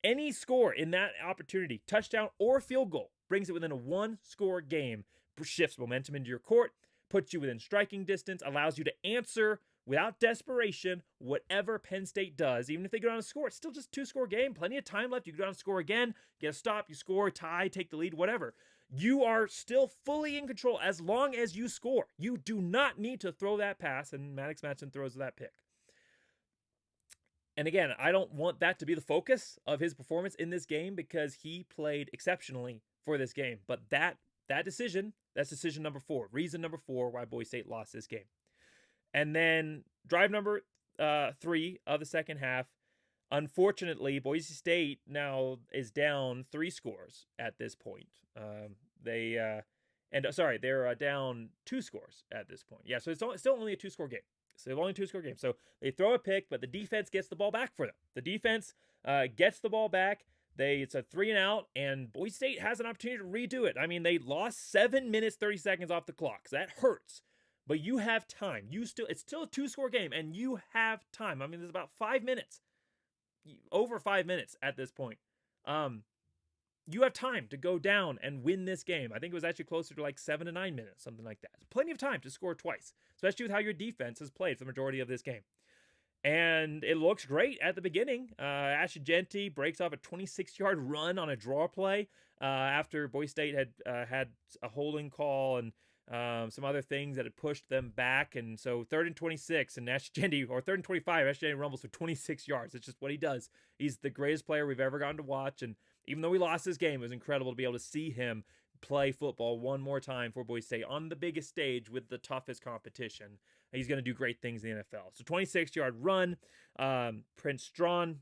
Speaker 1: Any score in that opportunity, touchdown or field goal, brings it within a 1-score game, shifts momentum into your court, puts you within striking distance, allows you to answer without desperation whatever Penn State does. Even if they go down and score, it's still just a 2-score game. Plenty of time left. You go down and score again, get a stop, you score, tie, take the lead, whatever. You are still fully in control as long as you score. You do not need to throw that pass, and Maddox Matson throws that pick. And again, I don't want that to be the focus of his performance in this game because he played exceptionally for this game. But that's decision number 4. Reason number 4 why Boise State lost this game. And then drive number 3 of the second half. Unfortunately, Boise State now is down 3 scores at this point. They're down 2 scores at this point. Yeah, so it's still only a 2-score game. So they've only 2-score game. So they throw a pick, but the defense gets the ball back for them. The defense gets the ball back. It's a 3-and-out, and Boise State has an opportunity to redo it. I mean, they lost 7 minutes, 30 seconds off the clock. So that hurts. But you have time. It's still a 2-score game, and you have time. I mean, there's about 5 minutes. Over 5 minutes at this point. You have time to go down and win this game. I think it was actually closer to like 7 to 9 minutes, something like that. Plenty of time to score twice, especially with how your defense has played for the majority of this game. And it looks great at the beginning. Ash Agenti breaks off a 26-yard run on a draw play after Boise State had had a holding call and some other things that had pushed them back. And so 3rd and 26, and Ash Agenti, or 3rd and 25, Ash Agenti rumbles for 26 yards. It's just what he does. He's the greatest player we've ever gotten to watch. And even though we lost this game, it was incredible to be able to see him play football one more time for Boise State on the biggest stage with the toughest competition. He's going to do great things in the NFL. So 26-yard run. Prince Strawn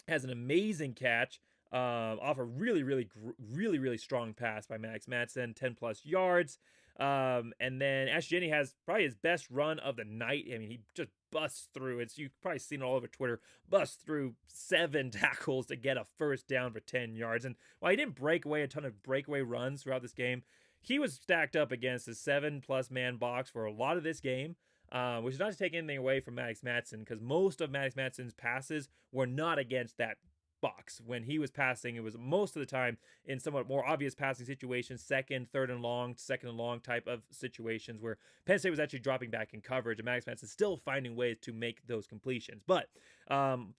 Speaker 1: has an amazing catch off a really strong pass by Maddox Matson, 10-plus yards. And then Ash Agenti has probably his best run of the night. I mean, he just busts through. You've probably seen it all over Twitter. Busts through 7 tackles to get a first down for 10 yards. And while he didn't break away a ton of breakaway runs throughout this game, he was stacked up against a 7-plus man box for a lot of this game. Which is not to take anything away from Maddox Matson, because most of Maddox Matson's passes were not against that box. When he was passing, it was most of the time in somewhat more obvious passing situations, 2nd, 3rd and long, 2nd and long type of situations where Penn State was actually dropping back in coverage, and Maddox Matson still finding ways to make those completions. But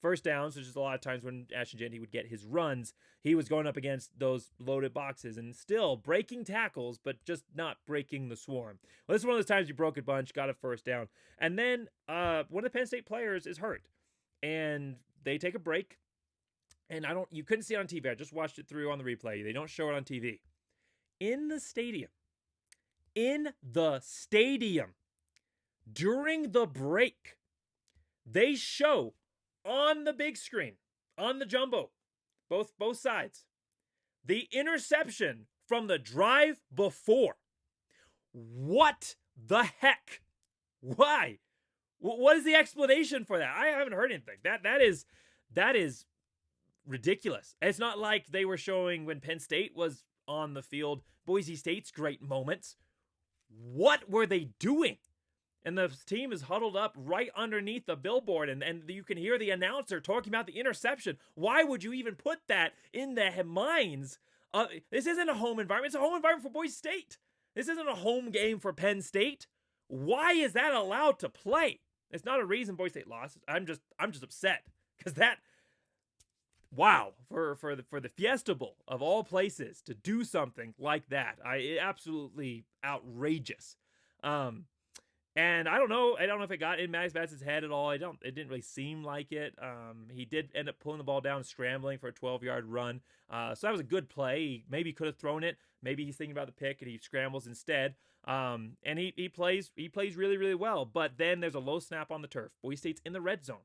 Speaker 1: first downs, which is a lot of times when Ash Agenti would get his runs, he was going up against those loaded boxes and still breaking tackles, but just not breaking the swarm. Well, this is one of those times you broke a bunch, got a first down, and then one of the Penn State players is hurt, and they take a break. And you couldn't see it on TV. I just watched it through on the replay. They don't show it on TV. In the stadium, during the break, they show on the big screen, on the jumbo, both sides. The interception from the drive before. What the heck? Why? What is the explanation for that? I haven't heard anything. That is ridiculous. It's not like they were showing when Penn State was on the field Boise State's great moments. What were they doing? And the team is huddled up right underneath the billboard, and you can hear the announcer talking about the interception. Why would you even put that in their minds? This isn't a home environment. It's a home environment for Boise State. This isn't a home game for Penn State. Why is that allowed to play? It's not a reason Boise State lost. I'm just upset because that. Wow, for the Fiesta Bowl of all places to do something like that, absolutely outrageous. And I don't know if it got in Maddox Matson's head at all. It didn't really seem like it. He did end up pulling the ball down, scrambling for a 12-yard run. So that was a good play. He maybe could have thrown it. Maybe he's thinking about the pick and he scrambles instead. And he plays really, really well. But then there's a low snap on the turf. Boise State's in the red zone.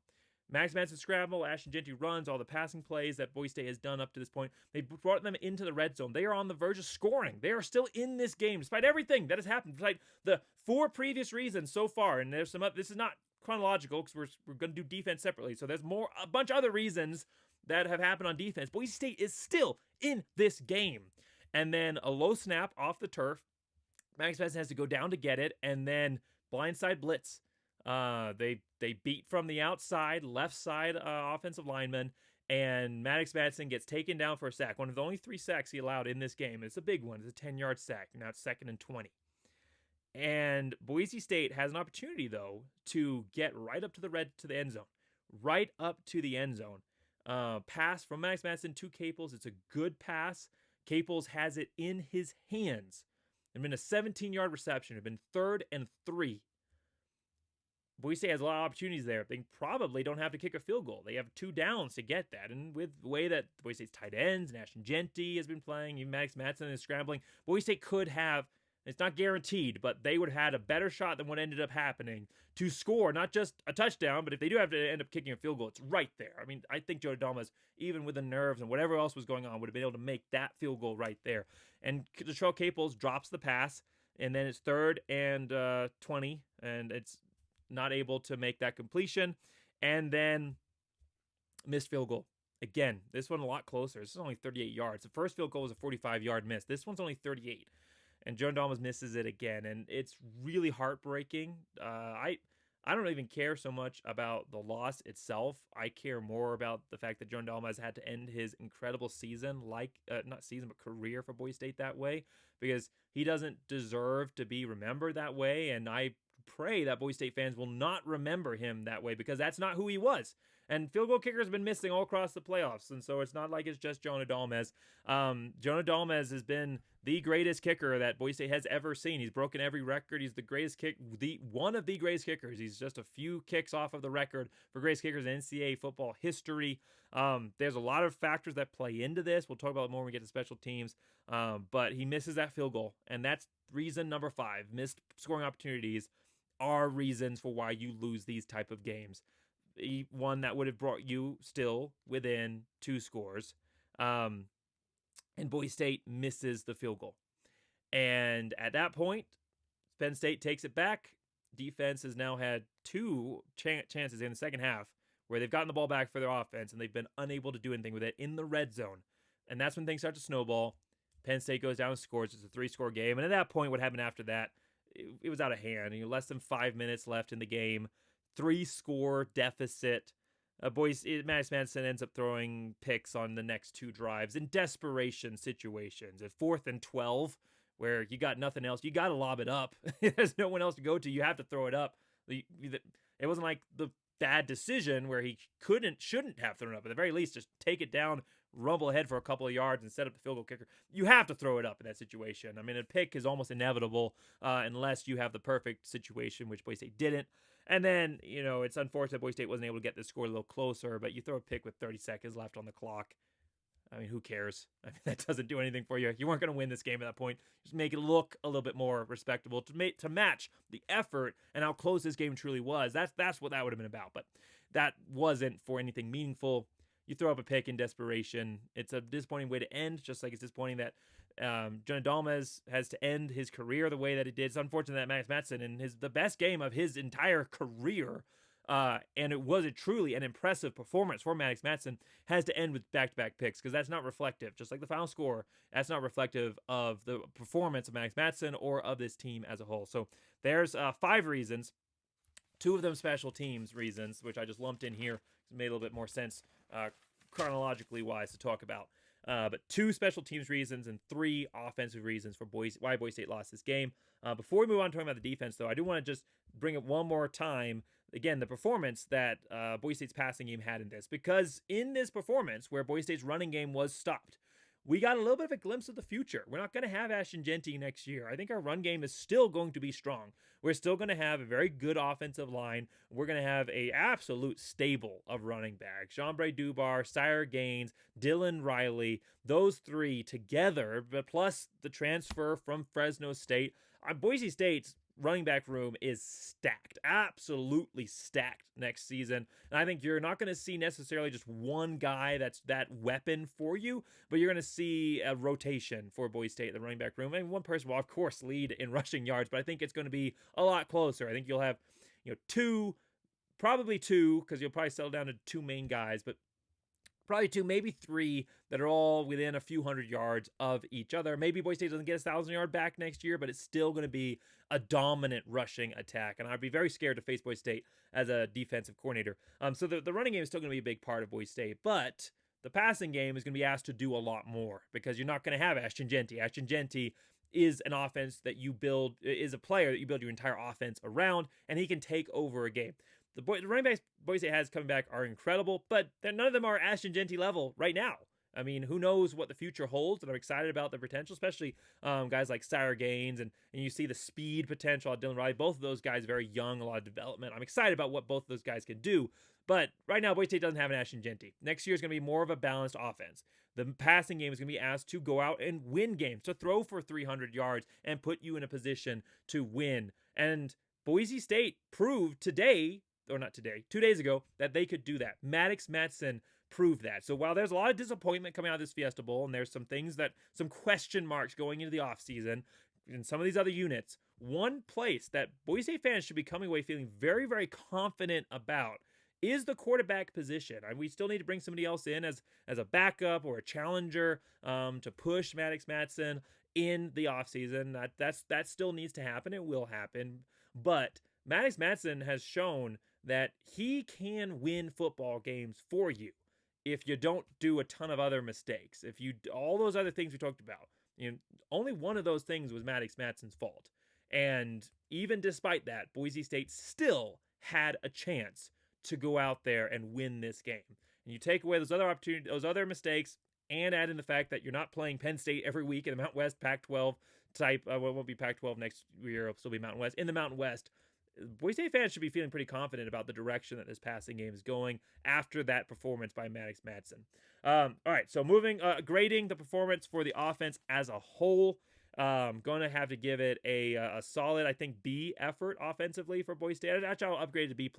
Speaker 1: Max Madsen scramble, Ashton Jeanty runs, all the passing plays that Boise State has done up to this point. They brought them into the red zone. They are on the verge of scoring. They are still in this game, despite everything that has happened, despite the 4 previous reasons so far. And there's this is not chronological because we're going to do defense separately. So there's a bunch of other reasons that have happened on defense. Boise State is still in this game. And then a low snap off the turf. Max Madsen has to go down to get it, and then blindside blitz. They beat from the outside, left side offensive lineman, and Maddox Madsen gets taken down for a sack. One of the only 3 sacks he allowed in this game. It's a big one. It's a 10-yard sack. Now it's 2nd and 20. And Boise State has an opportunity, though, to get right up to the end zone. Right up to the end zone. Pass from Maddox Madsen to Caples. It's a good pass. Caples has it in his hands. It's been a 17-yard reception. It's been 3rd and 3. Boise State has a lot of opportunities there. They probably don't have to kick a field goal. They have 2 downs to get that. And with the way that Boise State's tight ends, and Ashton Jeanty has been playing, even Maddox Madsen is scrambling, Boise State could have, it's not guaranteed, but they would have had a better shot than what ended up happening to score, not just a touchdown, but if they do have to end up kicking a field goal, it's right there. I mean, I think Joe Adamas, even with the nerves and whatever else was going on, would have been able to make that field goal right there. And Detrell Caples drops the pass, and then it's 3rd and 20, and it's not able to make that completion, and then missed field goal. Again, this one a lot closer. This is only 38 yards. The first field goal was a 45-yard miss. This one's only 38, and Joe Adamas misses it again, and it's really heartbreaking. I don't even care so much about the loss itself. I care more about the fact that Joe Adamas had to end his incredible season, not season, but career for Boise State that way, because he doesn't deserve to be remembered that way, and I pray that Boise State fans will not remember him that way because that's not who he was. And field goal kickers have been missing all across the playoffs, and so it's not like it's just Jonah Dalmez. Jonah Dalmez has been the greatest kicker that Boise State has ever seen. He's broken every record. He's the greatest one of the greatest kickers. He's just a few kicks off of the record for greatest kickers in NCAA football history. There's a lot of factors that play into this. We'll talk about it more when we get to special teams. But he misses that field goal, and that's reason number 5. Missed scoring opportunities are reasons for why you lose these type of games. One that would have brought you still within 2 scores. And Boise State misses the field goal. And at that point, Penn State takes it back. Defense has now had 2 chances in the second half where they've gotten the ball back for their offense, and they've been unable to do anything with it in the red zone. And that's when things start to snowball. Penn State goes down and scores. It's a 3-score game. And at that point, what happened after that, it was out of hand. Less than 5 minutes left in the game. 3-score deficit. Maddox Madsen ends up throwing picks on the next 2 drives in desperation situations. At 4th and 12, where you got nothing else, you got to lob it up. There's no one else to go to. You have to throw it up. It wasn't like the bad decision where he shouldn't have thrown it up. At the very least, just take it down, rumble ahead for a couple of yards, and set up the field goal kicker. You have to throw it up in that situation. I mean, a pick is almost inevitable unless you have the perfect situation, which Boise State didn't. And then, it's unfortunate Boise State wasn't able to get the score a little closer, but you throw a pick with 30 seconds left on the clock. I mean, who cares? I mean, that doesn't do anything for you. You weren't going to win this game at that point. Just make it look a little bit more respectable to match the effort and how close this game truly was. That's what that would have been about. But that wasn't for anything meaningful. You throw up a pick in desperation. It's a disappointing way to end, just like it's disappointing that Jonah Dalmas has to end his career the way that it did. It's unfortunate that Max Matson, in the best game of his entire career, and it was truly an impressive performance for Max Matson, has to end with back-to-back picks, because that's not reflective. Just like the final score, that's not reflective of the performance of Max Matson or of this team as a whole. So there's 5 reasons. 2 of them special teams reasons, which I just lumped in here. It made a little bit more sense chronologically wise to talk about. But 2 special teams reasons and 3 offensive reasons for why Boise State lost this game. Before we move on to talking about the defense, though, I do want to just bring up one more time, again, the performance that Boise State's passing game had in this. Because in this performance, where Boise State's running game was stopped, we got a little bit of a glimpse of the future. We're not going to have Ashton Jeanty next year. I think our run game is still going to be strong. We're still going to have a very good offensive line. We're going to have a absolute stable of running backs. Jean-Bray Dubar, Sire Gaines, Dylan Riley, those 3 together, but plus the transfer from Fresno State. Boise State's running back room is stacked, absolutely stacked next season. And I think you're not going to see necessarily just one guy that's that weapon for you, but you're going to see a rotation for Boise State in the running back room. And one person will, of course, lead in rushing yards, but I think it's going to be a lot closer. I think you'll have, 2, probably 2, because you'll probably settle down to 2 main guys, but probably 2, maybe 3 that are all within a few hundred yards of each other. Maybe Boise State doesn't get a 1,000-yard back next year, but it's still going to be a dominant rushing attack. And I'd be very scared to face Boise State as a defensive coordinator. So the running game is still going to be a big part of Boise State, but the passing game is going to be asked to do a lot more, because you're not going to have Ashton Jeanty. Ashton Jeanty is an offense that you build, is a player that you build your entire offense around, and he can take over a game. The running backs Boise State has coming back are incredible, but none of them are Ashton Jeanty level right now. I mean, who knows what the future holds, and I'm excited about the potential, especially guys like Sire Gaines, and you see the speed potential of Dylan Riley. Both of those guys very young, a lot of development. I'm excited about what both of those guys can do, but right now Boise State doesn't have an Ashton Jeanty. Next year is going to be more of a balanced offense. The passing game is going to be asked to go out and win games, to throw for 300 yards and put you in a position to win. And Boise State proved today, or not today, 2 days ago, that they could do that. Max Matson proved that. So while there's a lot of disappointment coming out of this Fiesta Bowl, and there's some question marks going into the offseason in some of these other units, one place that Boise State fans should be coming away feeling very, very confident about is the quarterback position. We still need to bring somebody else in as a backup or a challenger to push Max Matson in the offseason. That still needs to happen. It will happen. But Max Matson has shown that he can win football games for you if you don't do a ton of other mistakes. If you all those other things we talked about, only one of those things was Max Matson's fault. And even despite that, Boise State still had a chance to go out there and win this game. And you take away those other opportunities, those other mistakes, and add in the fact that you're not playing Penn State every week in the Mountain West Pac-12 type. Well, it won't be Pac-12 next year. It'll still be Mountain West. In the Mountain West, Boise State fans should be feeling pretty confident about the direction that this passing game is going after that performance by Max Matson. All right, so grading the performance for the offense as a whole. Going to have to give it a solid, I think, B effort offensively for Boise State. Actually, I'll upgrade it to B+.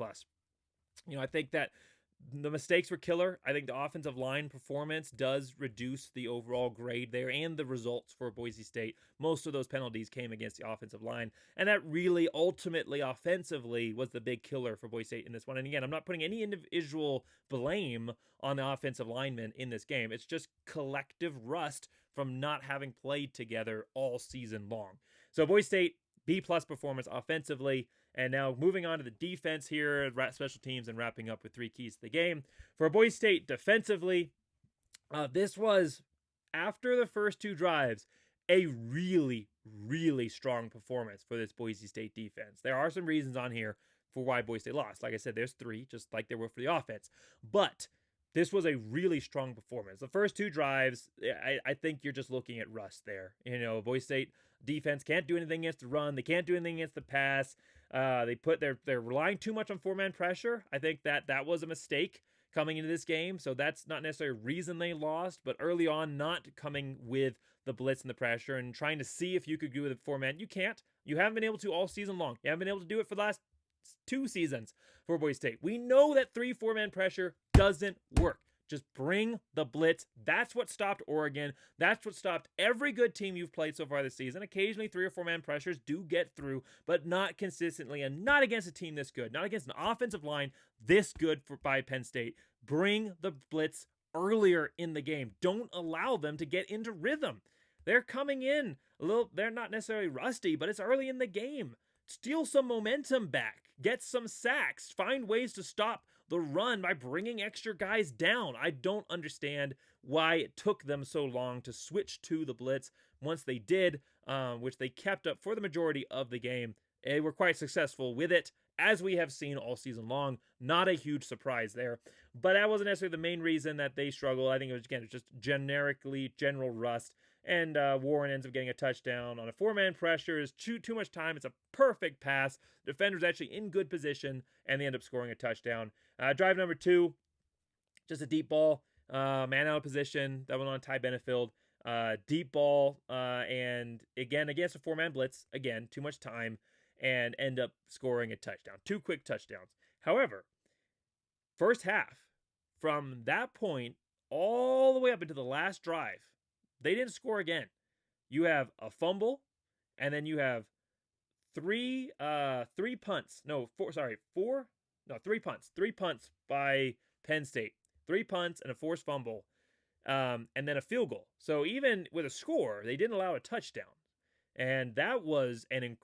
Speaker 1: I think that the mistakes were killer. I think the offensive line performance does reduce the overall grade there and the results for Boise State. Most of those penalties came against the offensive line, and that really ultimately offensively was the big killer for Boise State in this one. And again, I'm not putting any individual blame on the offensive linemen in this game. It's just collective rust from not having played together all season long. So Boise State, B+ performance offensively. And now moving on to the defense here, special teams, and wrapping up with 3 keys to the game. For Boise State defensively, this was, after the first 2 drives, a really, really strong performance for this Boise State defense. There are some reasons on here for why Boise State lost. Like I said, there's 3, just like there were for the offense. But this was a really strong performance. The first 2 drives, I think you're just looking at rust there. Boise State defense can't do anything against the run. They can't do anything against the pass. They're relying too much on 4-man pressure. I think that was a mistake coming into this game. So that's not necessarily a reason they lost, but early on, not coming with the blitz and the pressure and trying to see if you could do it with 4-man. You can't. You haven't been able to all season long. You haven't been able to do it for the last 2 seasons for Boise State. We know that 3-4-man pressure doesn't work. Just bring the blitz. That's what stopped Oregon. That's what stopped every good team you've played so far this season. Occasionally 3 or 4-man pressures do get through, but not consistently, and not against a team this good. Not against an offensive line this good by Penn State. Bring the blitz earlier in the game. Don't allow them to get into rhythm. They're coming in a little, they're not necessarily rusty, but it's early in the game. Steal some momentum back. Get some sacks. Find ways to stop the run by bringing extra guys down. I don't understand why it took them so long to switch to the blitz. Once they did, which they kept up for the majority of the game, they were quite successful with it, as we have seen all season long. Not a huge surprise there, but that wasn't necessarily the main reason that they struggled. I think it was, again, just general rust. And Warren ends up getting a touchdown on a 4-man pressure. It's too much time. It's a perfect pass. Defender's actually in good position, and they end up scoring a touchdown. Drive number 2, just a deep ball, man out of position. That went on Ty Benefield. Deep ball, and again, against a 4-man blitz, again, too much time, and end up scoring a touchdown. 2 quick touchdowns. However, first half, from that point all the way up into the last drive, they didn't score again. You have a fumble, and then you have three punts. Three punts. 3 punts by Penn State. 3 punts and a forced fumble, and then a field goal. So even with a score, they didn't allow a touchdown. And that was an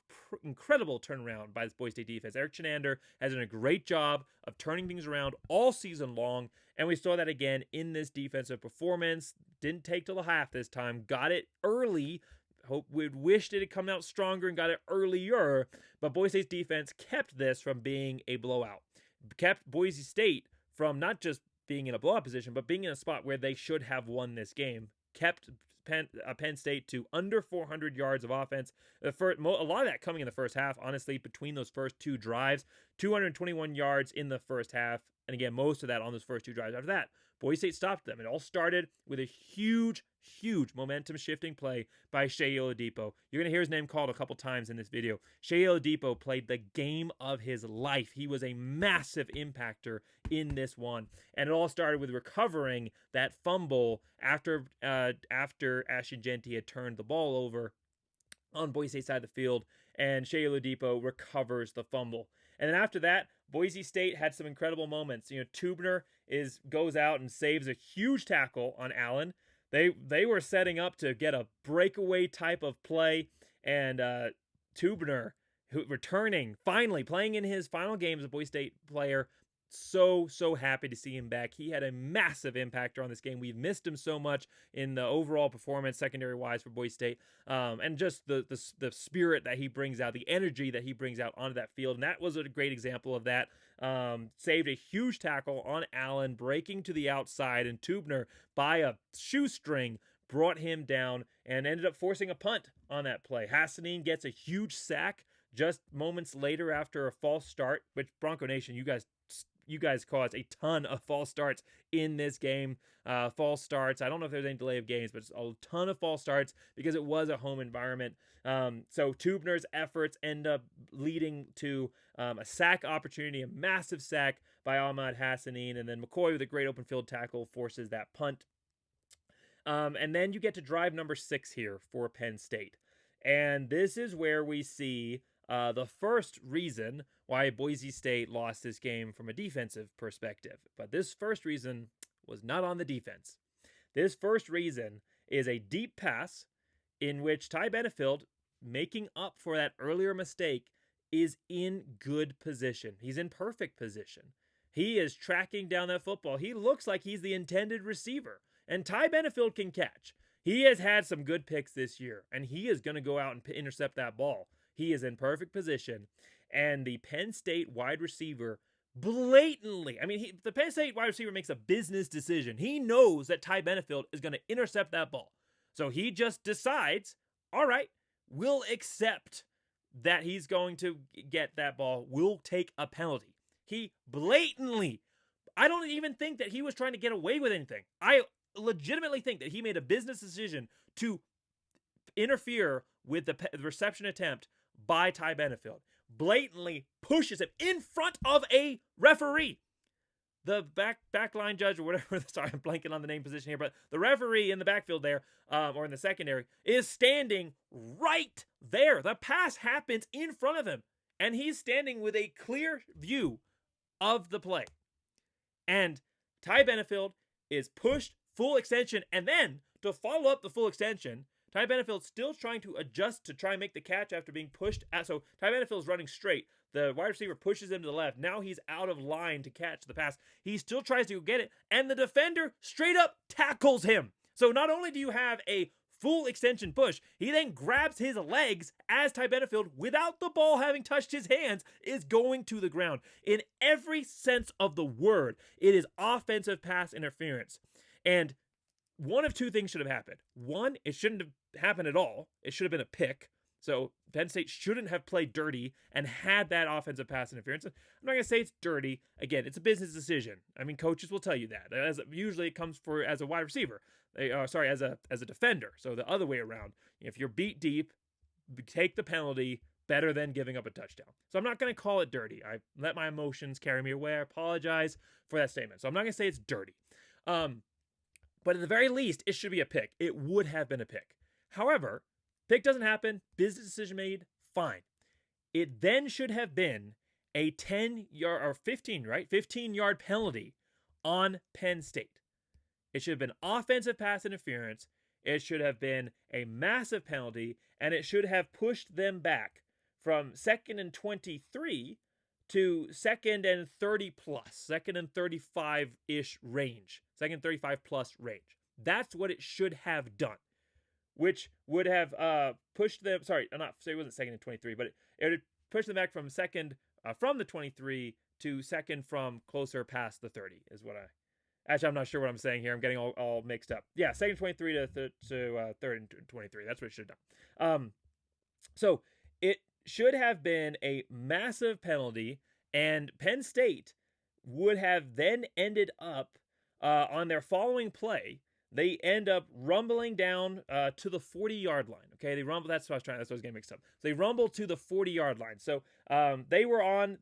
Speaker 1: incredible turnaround by this Boise State defense. Eric Chenander has done a great job of turning things around all season long, and we saw that again in this defensive performance. Didn't take till the half this time. Got it early. We'd wished it had come out stronger and got it earlier, but Boise State's defense kept this from being a blowout. Kept Boise State from not just being in a blowout position, but being in a spot where they should have won this game. Kept Penn State to under 400 yards of offense. A lot of that coming in the first half, honestly, between those first 2 drives. 221 yards in the first half. And again, most of that on those first 2 drives. After that, Boise State stopped them. It all started with a huge momentum-shifting play by Shea Oladipo. You're going to hear his name called a couple times in this video. Shea Oladipo played the game of his life. He was a massive impactor in this one. And it all started with recovering that fumble after Ashton Jeanty had turned the ball over on Boise State's side of the field, and Shea Oladipo recovers the fumble. And then after that, Boise State had some incredible moments. Tubner goes out and saves a huge tackle on Allen. They were setting up to get a breakaway type of play, and Tubner, returning, finally playing in his final game as a Boise State player. So happy to see him back. He had a massive impactor on this game. We've missed him so much in the overall performance, secondary-wise, for Boise State, and just the spirit that he brings out, the energy that he brings out onto that field, and that was a great example of that. Saved a huge tackle on Allen, breaking to the outside, and Tubner, by a shoestring, brought him down and ended up forcing a punt on that play. Hassanin gets a huge sack just moments later after a false start, which Bronco Nation, you guys caused a ton of false starts in this game. False starts. I don't know if there's any delay of games, but it's a ton of false starts because it was a home environment. So Tubner's efforts end up leading to a sack opportunity, a massive sack by Ahmad Hassanin, and then McCoy with a great open field tackle forces that punt. And then you get to drive number 6 here for Penn State. And this is where we see the first reason why Boise State lost this game from a defensive perspective. But this first reason was not on the defense. This first reason is a deep pass in which Ty Benefield, making up for that earlier mistake, is in good position. He's in perfect position. He is tracking down that football. He looks like he's the intended receiver. And Ty Benefield can catch. He has had some good picks this year, and he is going to go out and intercept that ball. He is in perfect position, and the Penn State wide receiver blatantly, the Penn State wide receiver makes a business decision. He knows that Ty Benefield is going to intercept that ball. So he just decides, all right, we'll accept that he's going to get that ball. We'll take a penalty. He blatantly, I don't even think that he was trying to get away with anything. I legitimately think that he made a business decision to interfere with the reception attempt by Ty Benefield. blatantly pushes him in front of a referee. The backline judge or whatever, sorry, I'm blanking on the name position here, but the referee in the backfield there, or in the secondary, is standing right there. The pass happens in front of him, and he's standing with a clear view of the play. And Ty Benefield is pushed full extension, and then to follow up the full extension, Ty Benefield's still trying to adjust to try and make the catch after being pushed. So Ty Benefield's running straight. The wide receiver pushes him to the left. Now he's out of line to catch the pass. He still tries to get it, and the defender straight up tackles him. So not only do you have a full extension push, he then grabs his legs as Ty Benefield, without the ball having touched his hands, is going to the ground. In every sense of the word, it is offensive pass interference. And one of two things should have happened. One, it shouldn't have happened at all. It should have been a pick. So Penn State shouldn't have played dirty and had that offensive pass interference. I'm not going to say it's dirty. Again, it's a business decision. I mean, coaches will tell you that. Usually it comes as a wide receiver. As a defender. So the other way around. If you're beat deep, take the penalty, better than giving up a touchdown. So I'm not going to call it dirty. I let my emotions carry me away. I apologize for that statement. So I'm not going to say it's dirty. But at the very least, it should be a pick. It would have been a pick. However, pick doesn't happen. Business decision made. Fine. It then should have been a 10-yard or 15-yard penalty on Penn State. It should have been offensive pass interference. It should have been a massive penalty, and it should have pushed them back from 2nd and 23 to 2nd and 30 plus, 2nd and 35-ish range, 2nd 35 plus range. That's what it should have done, which would have pushed them, it wasn't 2nd and 23, but it would push them back from from the 23 to 2nd from closer past the 30 is what actually, I'm not sure what I'm saying here. I'm getting all mixed up. Yeah, 2nd 23 to 3rd and 23. That's what it should have done. So it should have been a massive penalty, and Penn State would have then ended up on their following play. They end up rumbling down to the 40-yard line. Okay, they rumble. That's what I was getting mixed up. So they rumble to the 40-yard line. So they were on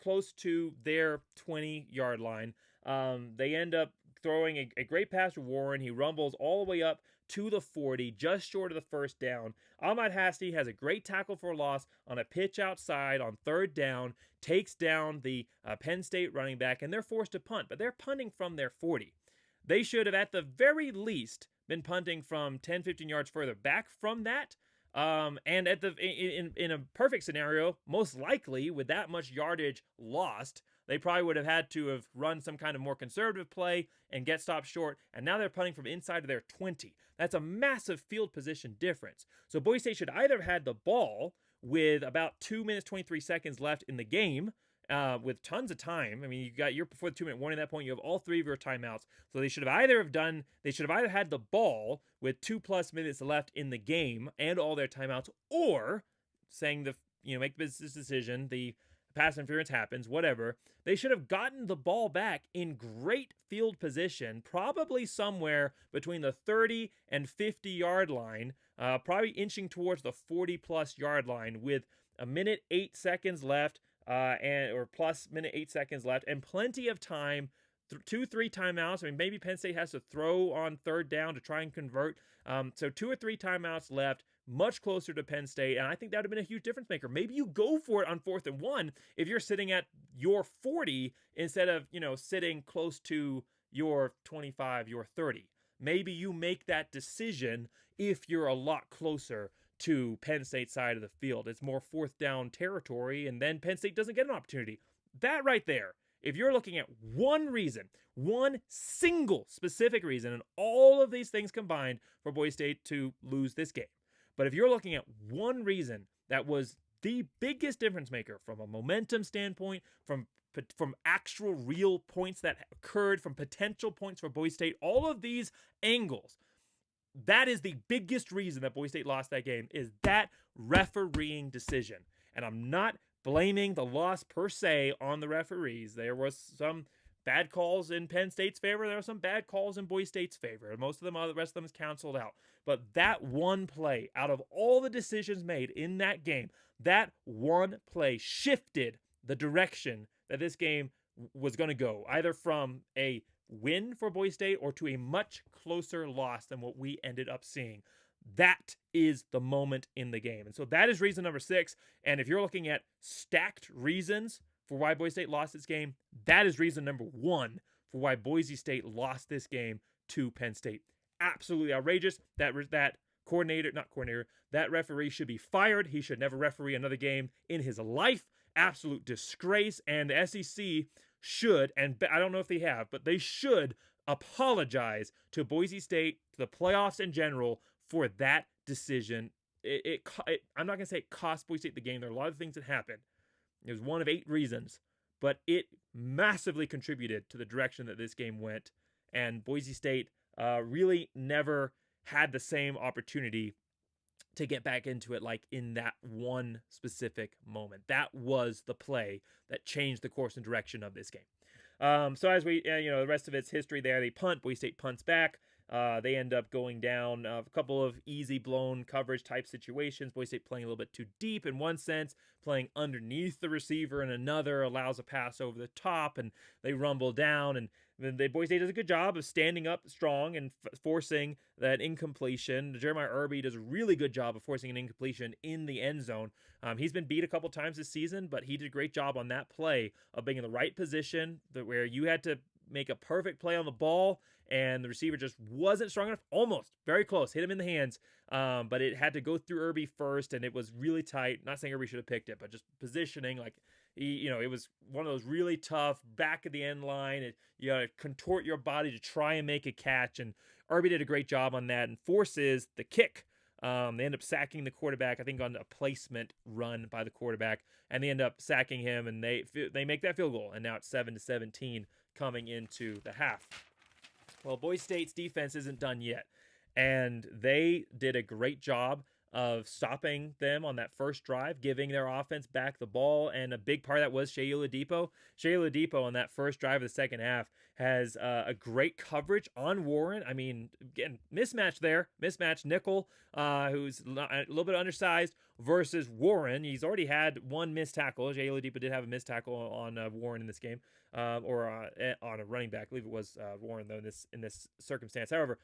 Speaker 1: close to their 20-yard line. They end up throwing a great pass to Warren. He rumbles all the way up to the 40, just short of the first down. Ahmad Hasty has a great tackle for loss on a pitch outside on 3rd down, takes down the Penn State running back, and they're forced to punt. But they're punting from their 40. They should have, at the very least, been punting from 10, 15 yards further back from that. And in a perfect scenario, most likely with that much yardage lost, they probably would have had to have run some kind of more conservative play and get stopped short. And now they're punting from inside of their 20. That's a massive field position difference. So Boise State should either have had the ball with about 2 minutes, 23 seconds left in the game, with tons of time. I mean, you're before the 2-minute warning at that point. You have all 3 of your timeouts. So they should have either had the ball with 2+ minutes left in the game and all their timeouts, or saying make the business decision, the pass interference happens, whatever. They should have gotten the ball back in great field position, probably somewhere between the 30 and 50-yard line, probably inching towards the 40+ yard line with a minute 8 seconds left, or plus minute 8 seconds left, and plenty of time, 2-3 timeouts. I mean, maybe Penn State has to throw on 3rd down to try and convert. So 2 or 3 timeouts left, much closer to Penn State, and I think that would have been a huge difference maker. Maybe you go for it on 4th and 1 if you're sitting at your 40 instead of, sitting close to your 25, your 30. Maybe you make that decision if you're a lot closer to Penn State's side of the field. It's more 4th down territory, and then Penn State doesn't get an opportunity. That right there, if you're looking at one single specific reason, and all of these things combined for Boise State to lose this game, but if you're looking at one reason that was the biggest difference maker from a momentum standpoint, from actual real points that occurred, from potential points for Boise State, all of these angles, that is the biggest reason that Boise State lost that game, is that refereeing decision. And I'm not blaming the loss per se on the referees. There was some bad calls in Penn State's favor. There are some bad calls in Boise State's favor. Most of them, the rest of them is canceled out. But that one play, out of all the decisions made in that game, that one play shifted the direction that this game was going to go, either from a win for Boise State or to a much closer loss than what we ended up seeing. That is the moment in the game. And so that is reason number 6. And if you're looking at stacked reasons for why Boise State lost this game, that is reason number 1 for why Boise State lost this game to Penn State. Absolutely outrageous. That referee should be fired. He should never referee another game in his life. Absolute disgrace. And the SEC should, and I don't know if they have, but they should apologize to Boise State, to the playoffs in general, for that decision. I'm not going to say it cost Boise State the game. There are a lot of things that happened. It was one of 8 reasons, but it massively contributed to the direction that this game went. And Boise State really never had the same opportunity to get back into it like in that one specific moment. That was the play that changed the course and direction of this game. So as we, the rest of it's history there. They punt. Boise State punts back. They end up going down a couple of easy blown coverage type situations. Boise State playing a little bit too deep in one sense, playing underneath the receiver in another, allows a pass over the top, and they rumble down. And Boise State does a good job of standing up strong and forcing that incompletion. Jeremiah Irby does a really good job of forcing an incompletion in the end zone. He's been beat a couple times this season, but he did a great job on that play of being in the right position where you had to make a perfect play on the ball, and the receiver just wasn't strong enough. Almost, very close, hit him in the hands, but it had to go through Irby first, and it was really tight. Not saying Irby should have picked it, but just positioning, like, it was one of those really tough back of the end line. You got to contort your body to try and make a catch, and Irby did a great job on that and forces the kick. They end up sacking the quarterback, I think, on a placement run by the quarterback, and they end up sacking him, and they make that field goal, and now it's 7-17 coming into the half. Well, Boise State's defense isn't done yet, and they did a great job of stopping them on that first drive, giving their offense back the ball, and a big part of that was Shea Oladipo. Shea Oladipo on that first drive of the second half has a great coverage on Warren. I mean, again, mismatch nickel, who's a little bit undersized, versus Warren. He's already had one missed tackle. Shea Oladipo did have a missed tackle on Warren in this game, or on a running back. I believe it was Warren, though, in this circumstance. However,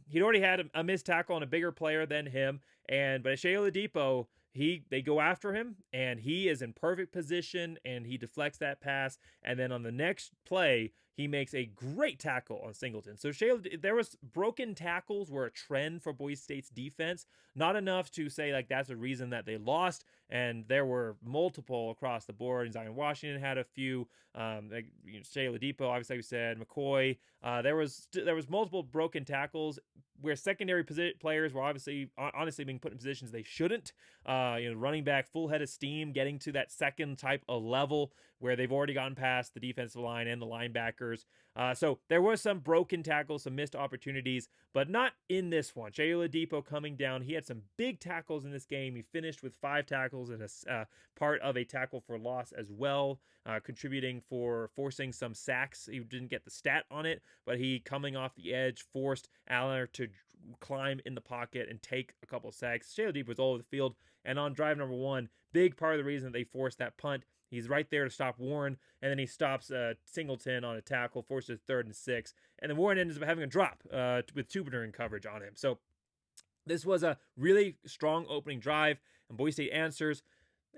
Speaker 1: he'd already had a missed tackle on a bigger player than him, but Shea Oladipo, they go after him, and he is in perfect position, and he deflects that pass, and then on the next play, he makes a great tackle on Singleton. So there was broken tackles were a trend for Boise State's defense. Not enough to say like that's a reason that they lost, and there were multiple across the board. Zion Washington had a few. Shea Oladipo, obviously, like we said, McCoy. There was multiple broken tackles where secondary players were honestly being put in positions they shouldn't. Running back full head of steam, getting to that second type of level where they've already gotten past the defensive line and the linebackers. So there was some broken tackles, some missed opportunities, but not in this one. Shea Oladipo coming down. He had some big tackles in this game. He finished with 5 tackles and a part of a tackle for loss as well, contributing for forcing some sacks. He didn't get the stat on it, but he, coming off the edge, forced Allen to climb in the pocket and take a couple sacks. Shea Oladipo was all over the field, and on drive number 1, big part of the reason that they forced that punt. He's right there to stop Warren, and then he stops Singleton on a tackle, forces 3rd and 6, and then Warren ends up having a drop with two-during coverage on him. So this was a really strong opening drive, and Boise State answers,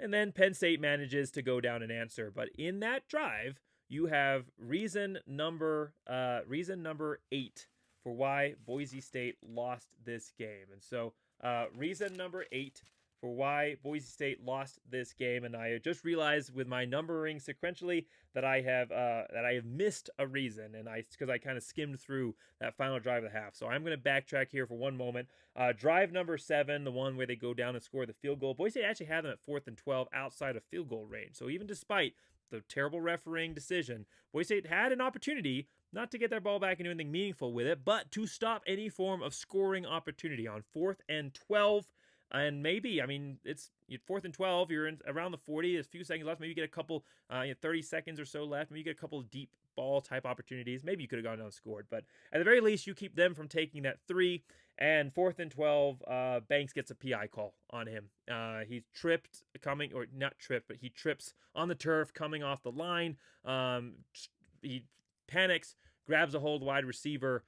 Speaker 1: and then Penn State manages to go down and answer. But in that drive, you have reason number 8 for why Boise State lost this game. And so reason number 8 for why Boise State lost this game, and I just realized with my numbering sequentially that I have missed a reason, and because I kind of skimmed through that final drive of the half. So I'm going to backtrack here for one moment. Drive number 7, the one where they go down and score the field goal. Boise State actually had them at 4th and 12 outside of field goal range. So even despite the terrible refereeing decision, Boise State had an opportunity not to get their ball back and do anything meaningful with it, but to stop any form of scoring opportunity on 4th and 12. And maybe, I mean, it's 4th and 12. You're in around the 40. There's a few seconds left. Maybe you get a couple, 30 seconds or so left. Maybe you get a couple of deep ball type opportunities. Maybe you could have gone down and scored. But at the very least, you keep them from taking that 3. And 4th and 12, Banks gets a PI call on him. He's tripped coming, or not tripped, but he trips on the turf coming off the line. He panics, grabs a hold wide receiver,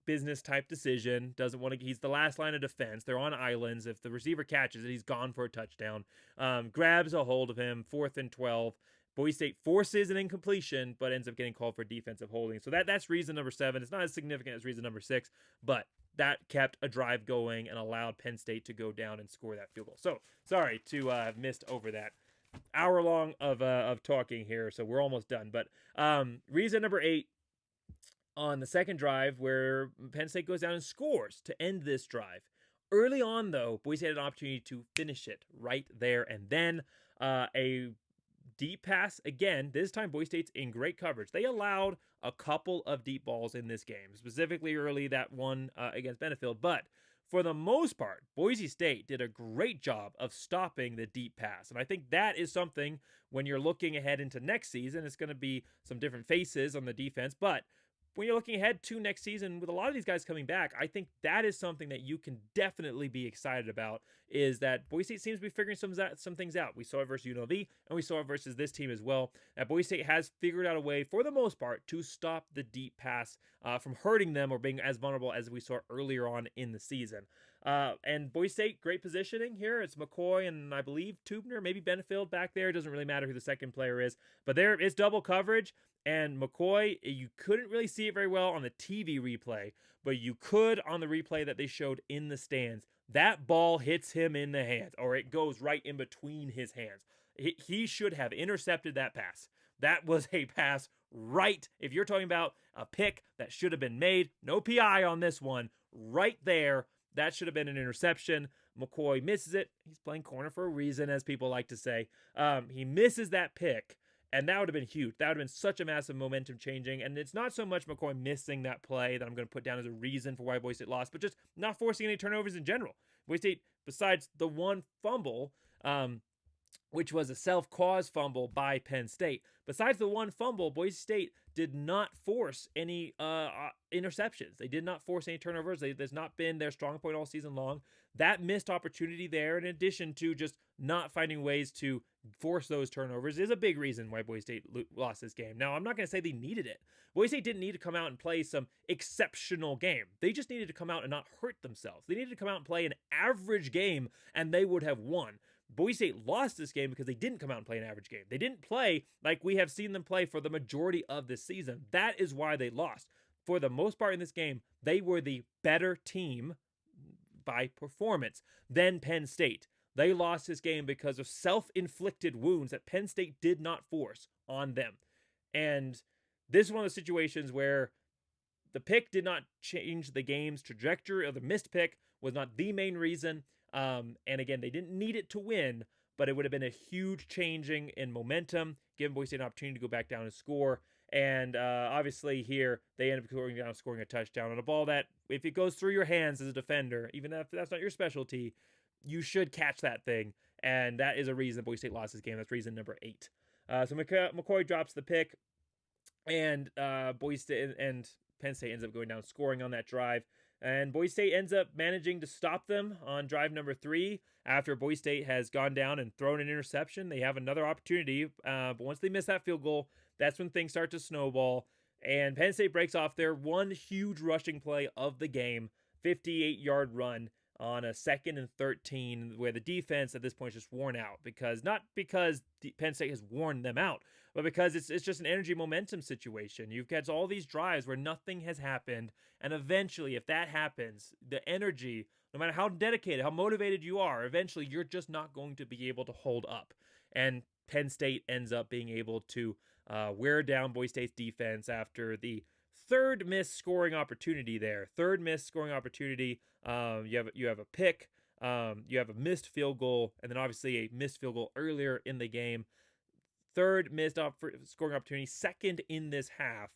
Speaker 1: business type decision. Doesn't want to. He's the last line of defense. They're on islands. If the receiver catches it, he's gone for a touchdown. Grabs a hold of him. 4th and 12. Boise State forces an incompletion, but ends up getting called for defensive holding. So that's reason number 7. It's not as significant as reason number 6, but that kept a drive going and allowed Penn State to go down and score that field goal. So sorry to have missed over that hour long of talking here. So we're almost done. But reason number 8. On the second drive, where Penn State goes down and scores to end this drive. Early on, though, Boise had an opportunity to finish it right there and then. A deep pass, again, this time Boise State's in great coverage. They allowed a couple of deep balls in this game, specifically early, that one against Benefield. But for the most part, Boise State did a great job of stopping the deep pass. And I think that is something, when you're looking ahead into next season, it's going to be some different faces on the defense, but when you're looking ahead to next season with a lot of these guys coming back, I think that is something that you can definitely be excited about, is that Boise State seems to be figuring some things out. We saw it versus UNLV, and we saw it versus this team as well. That Boise State has figured out a way, for the most part, to stop the deep pass from hurting them or being as vulnerable as we saw earlier on in the season. And Boise State, great positioning here. It's McCoy and I believe Tubner, maybe Benefield back there. It doesn't really matter who the second player is, but there it's double coverage. And McCoy, you couldn't really see it very well on the TV replay, but you could on the replay that they showed in the stands. That ball hits him in the hands, or it goes right in between his hands. He should have intercepted that pass. That was a pass right. If you're talking about a pick that should have been made, no PI on this one, right there. That should have been an interception. McCoy misses it. He's playing corner for a reason, as people like to say. He misses that pick. And that would have been huge. That would have been such a massive momentum changing. And it's not so much McCoy missing that play that I'm going to put down as a reason for why Boise State lost, but just not forcing any turnovers in general. Boise State, besides the one fumble, which was a self-caused fumble by Penn State, besides the one fumble, Boise State did not force any interceptions. They did not force any turnovers. That's not been their strong point all season long. That missed opportunity there, in addition to just not finding ways to force those turnovers, is a big reason why Boise State lost this game. Now, I'm not going to say they needed it. Boise State didn't need to come out and play some exceptional game. They just needed to come out and not hurt themselves. They needed to come out and play an average game, and they would have won. Boise State lost this game because they didn't come out and play an average game. They didn't play like we have seen them play for the majority of this season. That is why they lost. For the most part in this game, they were the better team by performance than Penn State. They lost this game because of self-inflicted wounds that Penn State did not force on them. And this is one of the situations where the pick did not change the game's trajectory, or the missed pick was not the main reason. And again, they didn't need it to win, but it would have been a huge changing in momentum, giving Boise State an opportunity to go back down and score. And obviously here, they end up scoring a touchdown on a ball that, if it goes through your hands as a defender, even if that's not your specialty, you should catch that thing. And that is a reason Boise State lost this game. That's reason number 8. So McCoy drops the pick, and Boise State and Penn State ends up going down scoring on that drive. And Boise State ends up managing to stop them on drive number 3. After Boise State has gone down and thrown an interception, they have another opportunity. But once they miss that field goal, that's when things start to snowball. And Penn State breaks off their one huge rushing play of the game, 58-yard run on a 2nd and 13, where the defense at this point is just worn out. Not because Penn State has worn them out, but because it's just an energy momentum situation. You've got all these drives where nothing has happened, and eventually, if that happens, the energy, no matter how dedicated, how motivated you are, eventually you're just not going to be able to hold up. And Penn State ends up being able to wear down Boise State's defense after the third missed scoring opportunity there. Third missed scoring opportunity. You have a pick. You have a missed field goal, and then obviously a missed field goal earlier in the game. Third missed scoring opportunity. Second in this half.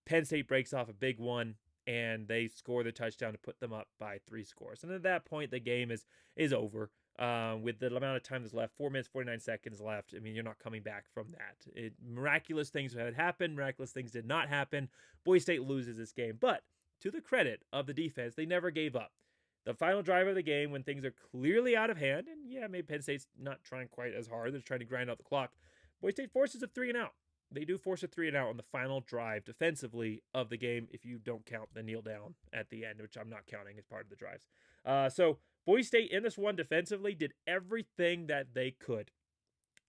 Speaker 1: Penn State breaks off a big one, and they score the touchdown to put them up by 3 scores. And at that point, the game is over. with the amount of time that's left, 4 minutes, 49 seconds left. I mean, you're not coming back from that. Miraculous things had happened. Miraculous things did not happen. Boise State loses this game. But to the credit of the defense, they never gave up. The final drive of the game, when things are clearly out of hand, and yeah, maybe Penn State's not trying quite as hard. They're trying to grind out the clock. Boise State forces a 3-and-out. They do force a 3-and-out on the final drive defensively of the game, if you don't count the kneel down at the end, which I'm not counting as part of the drives. So Boise State in this one defensively did everything that they could.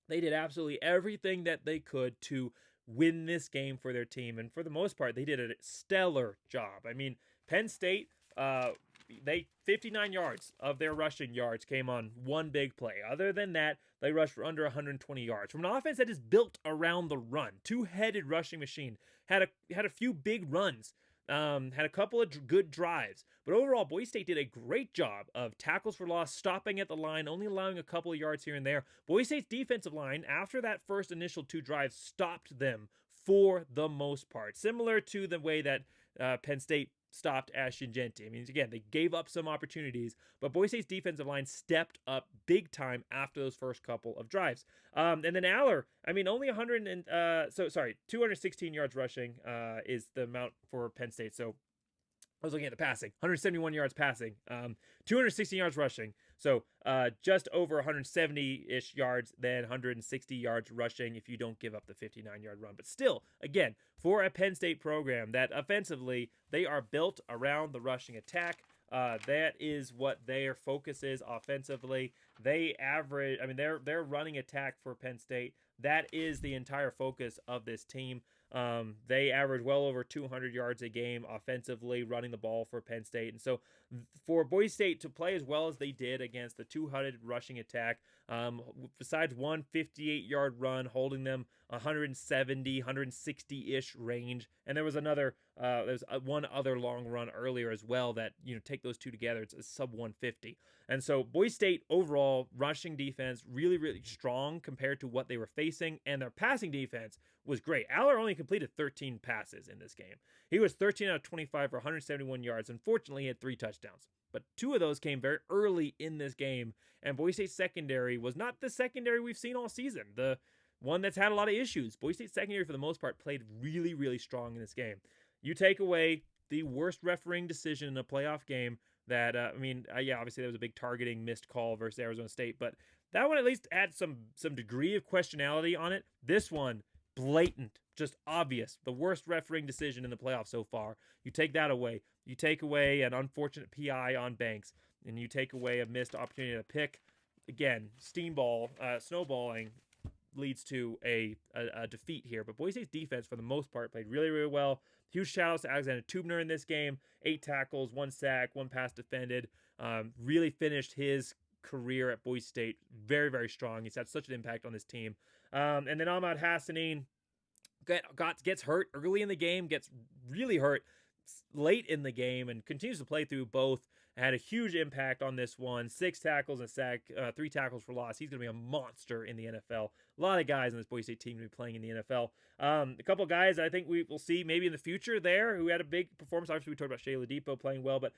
Speaker 1: They did absolutely everything that they could to win this game for their team. And for the most part, they did a stellar job. I mean, Penn State, they 59 yards of their rushing yards came on one big play. Other than that, they rushed for under 120 yards. From an offense that is built around the run, two-headed rushing machine, had a few big runs, had a couple of good drives. But overall, Boise State did a great job of tackles for loss, stopping at the line, only allowing a couple of yards here and there. Boise State's defensive line, after that first initial two drives, stopped them for the most part. Similar to the way that Penn State stopped Ashton-Jeanty. I mean, again, they gave up some opportunities, but Boise State's defensive line stepped up big time after those first couple of drives. And then Aller, I mean, only 216 yards rushing is the amount for Penn State. So I was looking at the passing, 171 yards passing, 216 yards rushing. So just over 170-ish yards, then 160 yards rushing if you don't give up the 59-yard run. But still, again, for a Penn State program that offensively, they are built around the rushing attack. That is what their focus is offensively. They average, I mean, their running attack for Penn State, that is the entire focus of this team. They average well over 200 yards a game offensively running the ball for Penn State. And so for Boise State to play as well as they did against the two-headed rushing attack, besides one 58-yard run holding them 170, 160-ish range, and there was one other long run earlier as well that, take those two together, it's a sub 150. And so Boise State overall rushing defense really, really strong compared to what they were facing, and their passing defense was great. Aller only completed 13 passes in this game. He was 13 out of 25 for 171 yards. Unfortunately, he had 3 touchdowns. But 2 of those came very early in this game, and Boise State's secondary was not the secondary we've seen all season. The one that's had a lot of issues. Boise State's secondary, for the most part, played really, really strong in this game. You take away the worst refereeing decision in a playoff game that, obviously there was a big targeting missed call versus Arizona State, but that one at least had some degree of questionality on it. This one, blatant, just obvious, the worst refereeing decision in the playoffs so far. You take that away. You take away an unfortunate PI on Banks, and you take away a missed opportunity to pick. Again, snowballing leads to a defeat here. But Boise State's defense, for the most part, played really, really well. Huge shout-outs to Alexander Tubner in this game. 8 tackles, 1 sack, 1 pass defended. Really finished his career at Boise State very, very strong. He's had such an impact on this team. And then Ahmad Hassanin gets hurt early in the game, gets really hurt late in the game, and continues to play through both. Had a huge impact on this one. 6 tackles and a sack, 3 tackles for loss. He's going to be a monster in the NFL. A lot of guys on this Boise State team will be playing in the NFL. A couple of guys I think we will see maybe in the future there who had a big performance. Obviously, we talked about Shea Ladipo playing well, but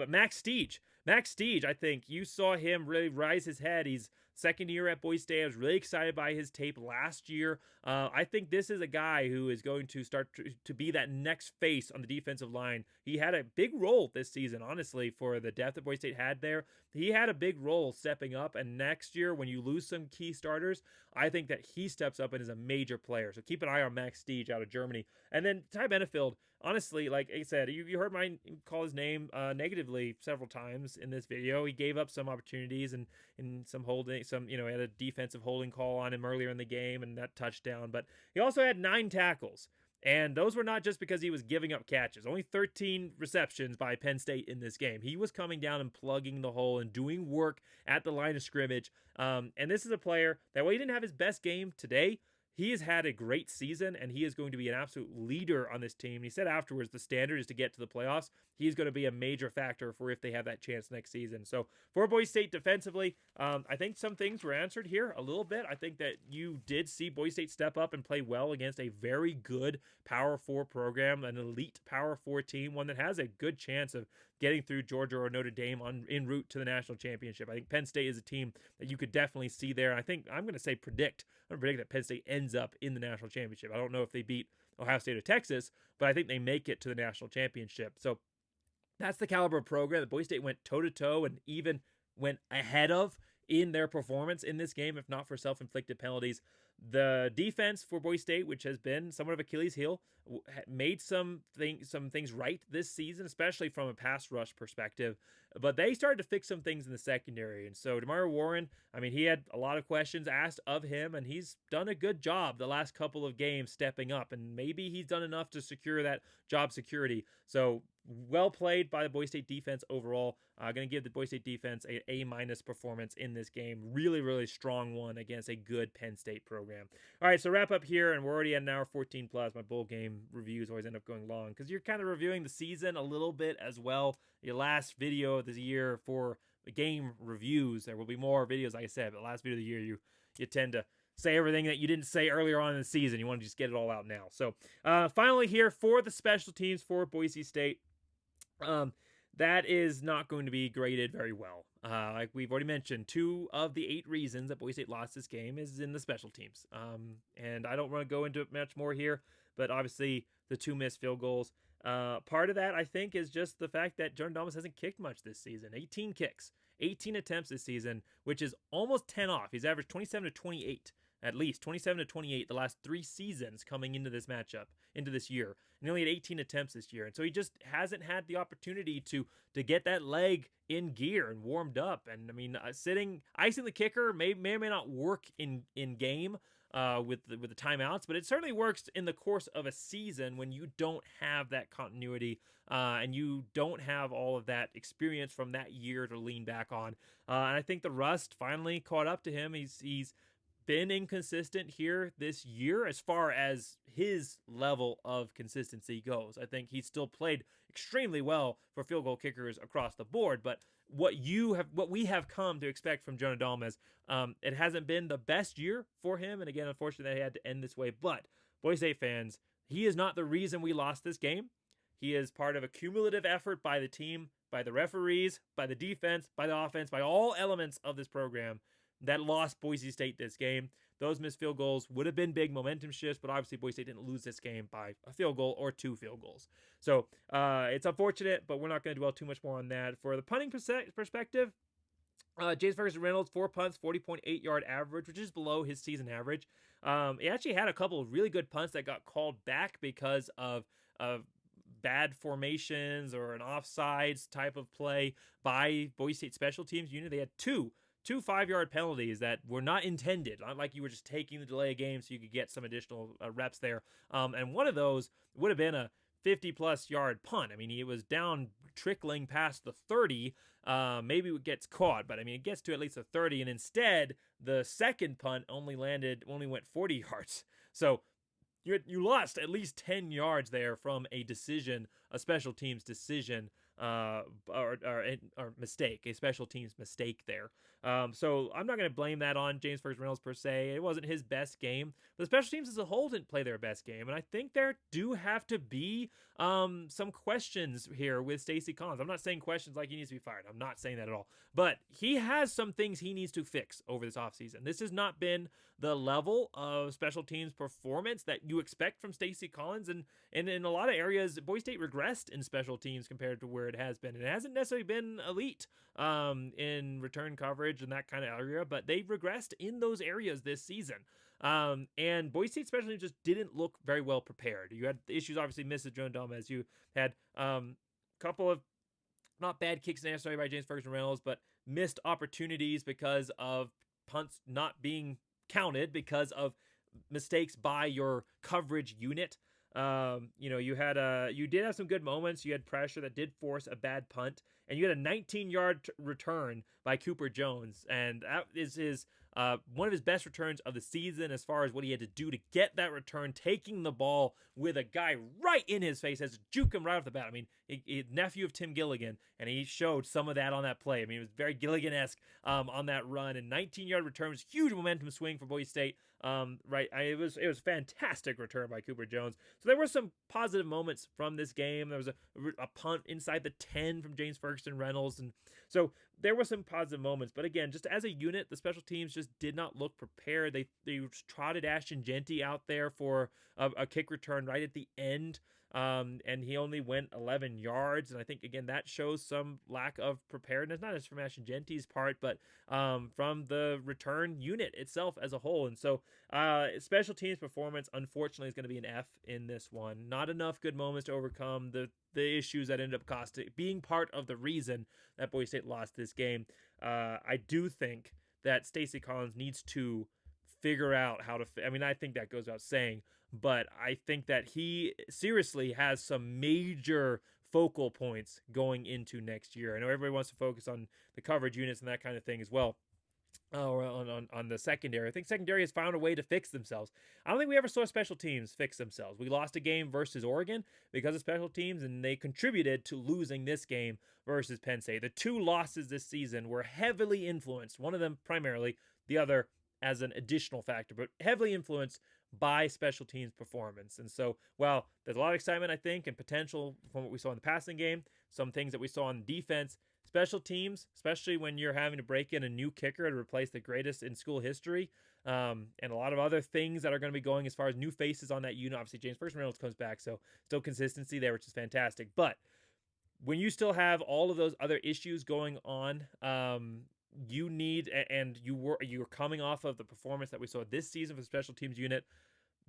Speaker 1: Max Steege, I think you saw him really rise his head. He's second year at Boise State. I was really excited by his tape last year. I think this is a guy who is going to start to be that next face on the defensive line. He had a big role this season, honestly, for the depth that Boise State had there. He had a big role stepping up, and next year when you lose some key starters, I think that he steps up and is a major player. So keep an eye on Max Steege out of Germany. And then Ty Benefield, honestly, like I said, you heard mine call his name negatively several times in this video. He gave up some opportunities and some holding, he had a defensive holding call on him earlier in the game and that touchdown. But he also had 9 tackles. And those were not just because he was giving up catches. Only 13 receptions by Penn State in this game. He was coming down and plugging the hole and doing work at the line of scrimmage. And this is a player that, while he didn't have his best game today, he has had a great season, and he is going to be an absolute leader on this team. And he said afterwards the standard is to get to the playoffs. He's going to be a major factor for if they have that chance next season. So for Boise State defensively, I think some things were answered here a little bit. I think that you did see Boise State step up and play well against a very good Power 4 program, an elite Power 4 team, one that has a good chance of getting through Georgia or Notre Dame en route to the national championship. I think Penn State is a team that you could definitely see there. I think I'm going to say predict that Penn State ends up in the national championship. I don't know if they beat Ohio State or Texas, but I think they make it to the national championship. So that's the caliber of program that Boise State went toe-to-toe and even went ahead of in their performance in this game, if not for self-inflicted penalties. The defense for Boise State, which has been somewhat of Achilles' heel, made some things right this season, especially from a pass rush perspective. But they started to fix some things in the secondary. And so DeMar Warren, I mean, he had a lot of questions asked of him, and he's done a good job the last couple of games stepping up. And maybe he's done enough to secure that job security. So well played by the Boise State defense overall. Going to give the Boise State defense a A- performance in this game. Really, really strong one against a good Penn State program. All right, so wrap up here, and we're already at an hour 14 plus. My bowl game reviews always end up going long because you're kind of reviewing the season a little bit as well. Your last video of the year for the game reviews. There will be more videos, like I said, but the last video of the year, you tend to say everything that you didn't say earlier on in the season. You want to just get it all out now. So finally here for the special teams for Boise State. That is not going to be graded very well. Like we've already mentioned, 2 of the 8 reasons that Boise State lost this game is in the special teams. And I don't want to go into much more here, but obviously the 2 missed field goals. Part of that, I think, is just the fact that Jordan Thomas hasn't kicked much this season. 18 kicks, 18 attempts this season, which is almost 10 off. He's averaged 27 to 28. At least 27 to 28 the last 3 seasons coming into this matchup, into this year. And he only had 18 attempts this year. And so he just hasn't had the opportunity to get that leg in gear and warmed up. And I mean, icing the kicker may or may not work in game with the timeouts, but it certainly works in the course of a season when you don't have that continuity and you don't have all of that experience from that year to lean back on. And I think the rust finally caught up to him. He's been inconsistent here this year as far as his level of consistency goes. I think he's still played extremely well for field goal kickers across the board, but what we have come to expect from Jonah Dalmas, it hasn't been the best year for him, and again, unfortunately, he had to end this way. But Boise State fans, he is not the reason we lost this game. He is part of a cumulative effort by the team, by the referees, by the defense, by the offense, by all elements of this program that lost Boise State this game. Those missed field goals would have been big momentum shifts, but obviously Boise State didn't lose this game by a field goal or 2 field goals. So it's unfortunate, but we're not going to dwell too much more on that. For the punting perspective, James Ferguson Reynolds, 4 punts, 40.8 yard average, which is below his season average. He actually had a couple of really good punts that got called back because of bad formations or an offsides type of play by Boise State special teams unit. They had two 5-yard penalties that were not intended, not like you were just taking the delay of game so you could get some additional reps there. And one of those would have been a 50-plus yard punt. I mean, he was down trickling past the 30. Maybe it gets caught, but I mean, it gets to at least the 30. And instead, the second punt only went 40 yards. So you lost at least 10 yards there from a special teams decision, or mistake, a special teams mistake there. So I'm not going to blame that on James Ferguson Reynolds per se. It wasn't his best game. The special teams as a whole didn't play their best game, and I think there do have to be some questions here with Stacey Collins. I'm not saying questions like he needs to be fired. I'm not saying that at all. But he has some things he needs to fix over this offseason. This has not been the level of special teams performance that you expect from Stacey Collins, and in a lot of areas, Boise State regressed in special teams compared to where it has been. And it hasn't necessarily been elite in return coverage and that kind of area, but they've regressed in those areas this season. And Boise State special teams just didn't look very well prepared. You had issues, obviously, missed Jonah Dalmas. You had a couple of not bad kicks necessarily by James Ferguson Reynolds, but missed opportunities because of punts not being counted because of mistakes by your coverage unit. You did have some good moments. You had pressure that did force a bad punt, and you had a 19-yard return by Cooper Jones, and that is his one of his best returns of the season as far as what he had to do to get that return, taking the ball with a guy right in his face, has to juke him right off the bat. I mean, he nephew of Tim Gilligan, and he showed some of that on that play. I mean, it was very Gilligan-esque on that run, and 19-yard return was huge momentum swing for Boise State. It was fantastic return by Cooper Jones. So there were some positive moments from this game. There was a punt inside the 10 from James Ferguson Reynolds, and so there were some positive moments. But again, just as a unit, the special teams just did not look prepared. They trotted Ashton Jeanty out there for a kick return right at the end. And he only went 11 yards. And I think, again, that shows some lack of preparedness, not just from Ashton Jeanty's part, but from the return unit itself as a whole. And so special teams performance, unfortunately, is going to be an F in this one. Not enough good moments to overcome the issues that ended up being part of the reason that Boise State lost this game. I do think that Stacey Collins needs to figure out how to I think that goes without saying, but I think that he seriously has some major focal points going into next year. I know everybody wants to focus on the coverage units and that kind of thing as well. On the secondary. I think secondary has found a way to fix themselves. I don't think we ever saw special teams fix themselves. We lost a game versus Oregon because of special teams, and they contributed to losing this game versus Penn State. The two losses this season were heavily influenced, one of them primarily, the other as an additional factor, but heavily influenced by special teams performance. And so, while there's a lot of excitement, I think, and potential from what we saw in the passing game, some things that we saw on defense, special teams, especially when you're having to break in a new kicker to replace the greatest in school history, and a lot of other things that are going to be going as far as new faces on that unit. Obviously, James Ferguson Reynolds comes back, so still consistency there, which is fantastic. But when you still have all of those other issues going on, you need, and you're coming off of the performance that we saw this season for the special teams unit,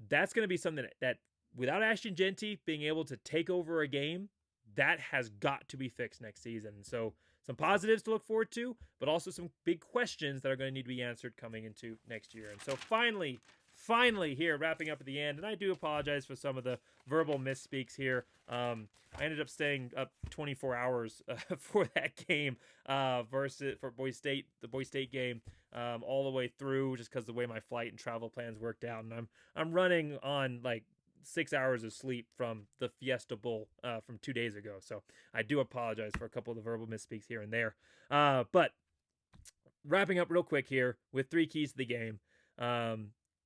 Speaker 1: that's going to be something that without Ashton Jeanty being able to take over a game, that has got to be fixed next season. So some positives to look forward to, but also some big questions that are going to need to be answered coming into next year. And so finally here, wrapping up at the end, and I do apologize for some of the verbal misspeaks here. I ended up staying up 24 hours for that game for Boise State, the Boise State game, all the way through, just because the way my flight and travel plans worked out. And I'm running on like 6 hours of sleep from the Fiesta Bowl from 2 days ago. So I do apologize for a couple of the verbal misspeaks here and there. But wrapping up real quick here with 3 keys to the game.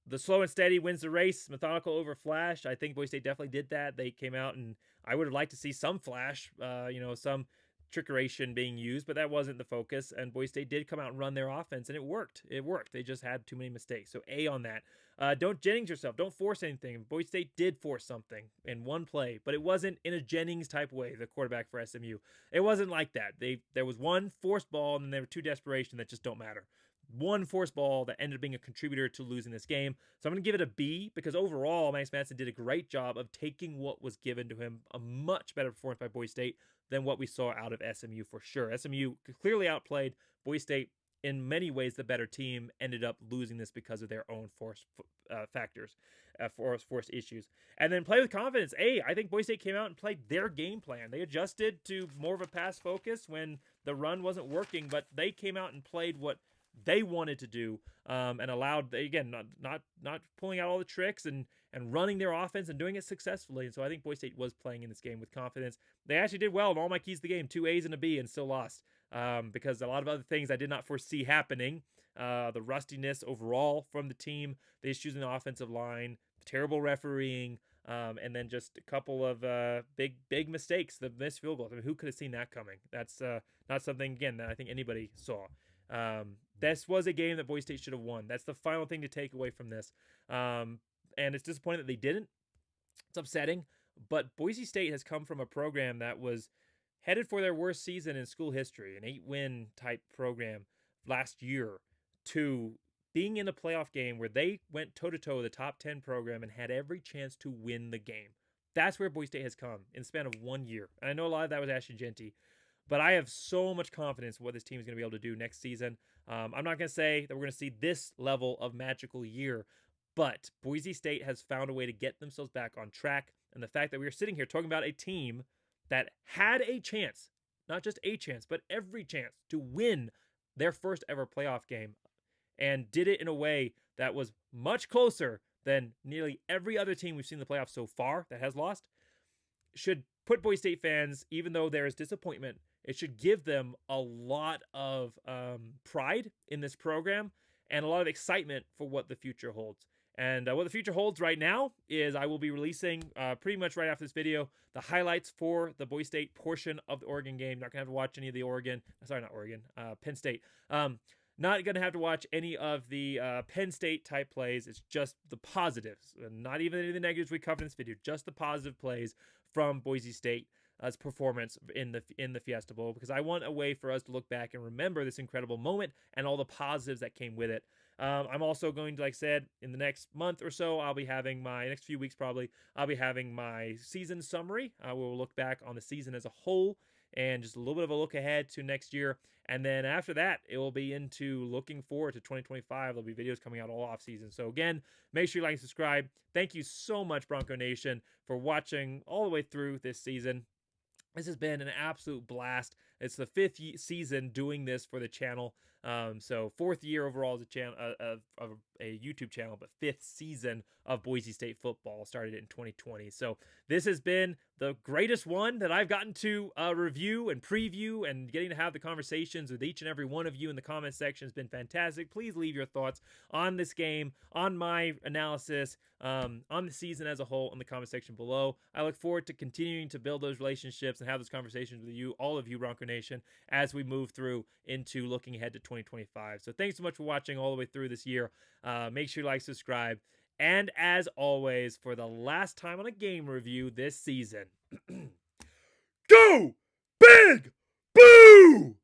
Speaker 1: The slow and steady wins the race, methodical over flash. I think Boise State definitely did that. They came out, and I would have liked to see some flash, some trickeration being used, but that wasn't the focus. And Boise State did come out and run their offense, and it worked. They just had too many mistakes. So A on that. Don't Jennings yourself. Don't force anything. Boise State did force something in one play, but it wasn't in a Jennings type way, the quarterback for SMU. It wasn't like that. There was one forced ball, and then there were 2 desperation that just don't matter. One forced ball that ended up being a contributor to losing this game. So I'm going to give it a B, because overall, Max Madsen did a great job of taking what was given to him. A much better performance by Boise State than what we saw out of SMU for sure. SMU clearly outplayed Boise State. In many ways, the better team ended up losing this because of their own force issues. And then play with confidence. I think Boise State came out and played their game plan. They adjusted to more of a pass focus when the run wasn't working, but they came out and played what they wanted to do, and allowed, again, not pulling out all the tricks and running their offense and doing it successfully. And so I think Boise State was playing in this game with confidence. They actually did well in all my keys to the game, 2 A's and a B, and still lost because a lot of other things I did not foresee happening. The rustiness overall from the team, the issues in the offensive line, terrible refereeing, and then just a couple of big mistakes, the missed field goals. I mean, who could have seen that coming? That's not something, again, that I think anybody saw. This was a game that Boise State should have won. That's the final thing to take away from this. And it's disappointing that they didn't. It's upsetting. But Boise State has come from a program that was headed for their worst season in school history, an 8-win type program last year, to being in a playoff game where they went toe-to-toe with a top 10 program and had every chance to win the game. That's where Boise State has come in the span of 1 year. And I know a lot of that was Ashton Jeanty. But I have so much confidence in what this team is going to be able to do next season. I'm not going to say that we're going to see this level of magical year, but Boise State has found a way to get themselves back on track. And the fact that we are sitting here talking about a team that had a chance not just a chance, but every chance to win their first ever playoff game, and did it in a way that was much closer than nearly every other team we've seen in the playoffs so far that has lost, should put Boise State fans, even though there is disappointment, it should give them a lot of pride in this program and a lot of excitement for what the future holds. And what the future holds right now is I will be releasing pretty much right after this video the highlights for the Boise State portion of the Oregon game. Not going to have to watch any of the Penn State. Not going to have to watch any of the Penn State type plays. It's just the positives, not even any of the negatives we covered in this video, just the positive plays from Boise State performance in the Fiesta Bowl, because I want a way for us to look back and remember this incredible moment and all the positives that came with it. I'm also going to, like I said, in the next month or so, I'll be having next few weeks probably, I'll be having my season summary. We'll look back on the season as a whole and just a little bit of a look ahead to next year. And then after that, it will be into looking forward to 2025. There'll be videos coming out all off season. So again, make sure you like and subscribe. Thank you so much, Bronco Nation, for watching all the way through this season. This has been an absolute blast. It's the 5th season doing this for the channel. So 4th year overall as a channel, of a YouTube channel, but 5th season of Boise State football. Started in 2020. So this has been the greatest one that I've gotten to review and preview, and getting to have the conversations with each and every one of you in the comment section has been fantastic. Please leave your thoughts on this game, on my analysis, on the season as a whole in the comment section below. I look forward to continuing to build those relationships and have those conversations with you, all of you, Bronco Nation, as we move through into looking ahead to 2025. So thanks so much for watching all the way through this year. Make sure you like, subscribe, and as always, for the last time on a game review this season, go Big Boo!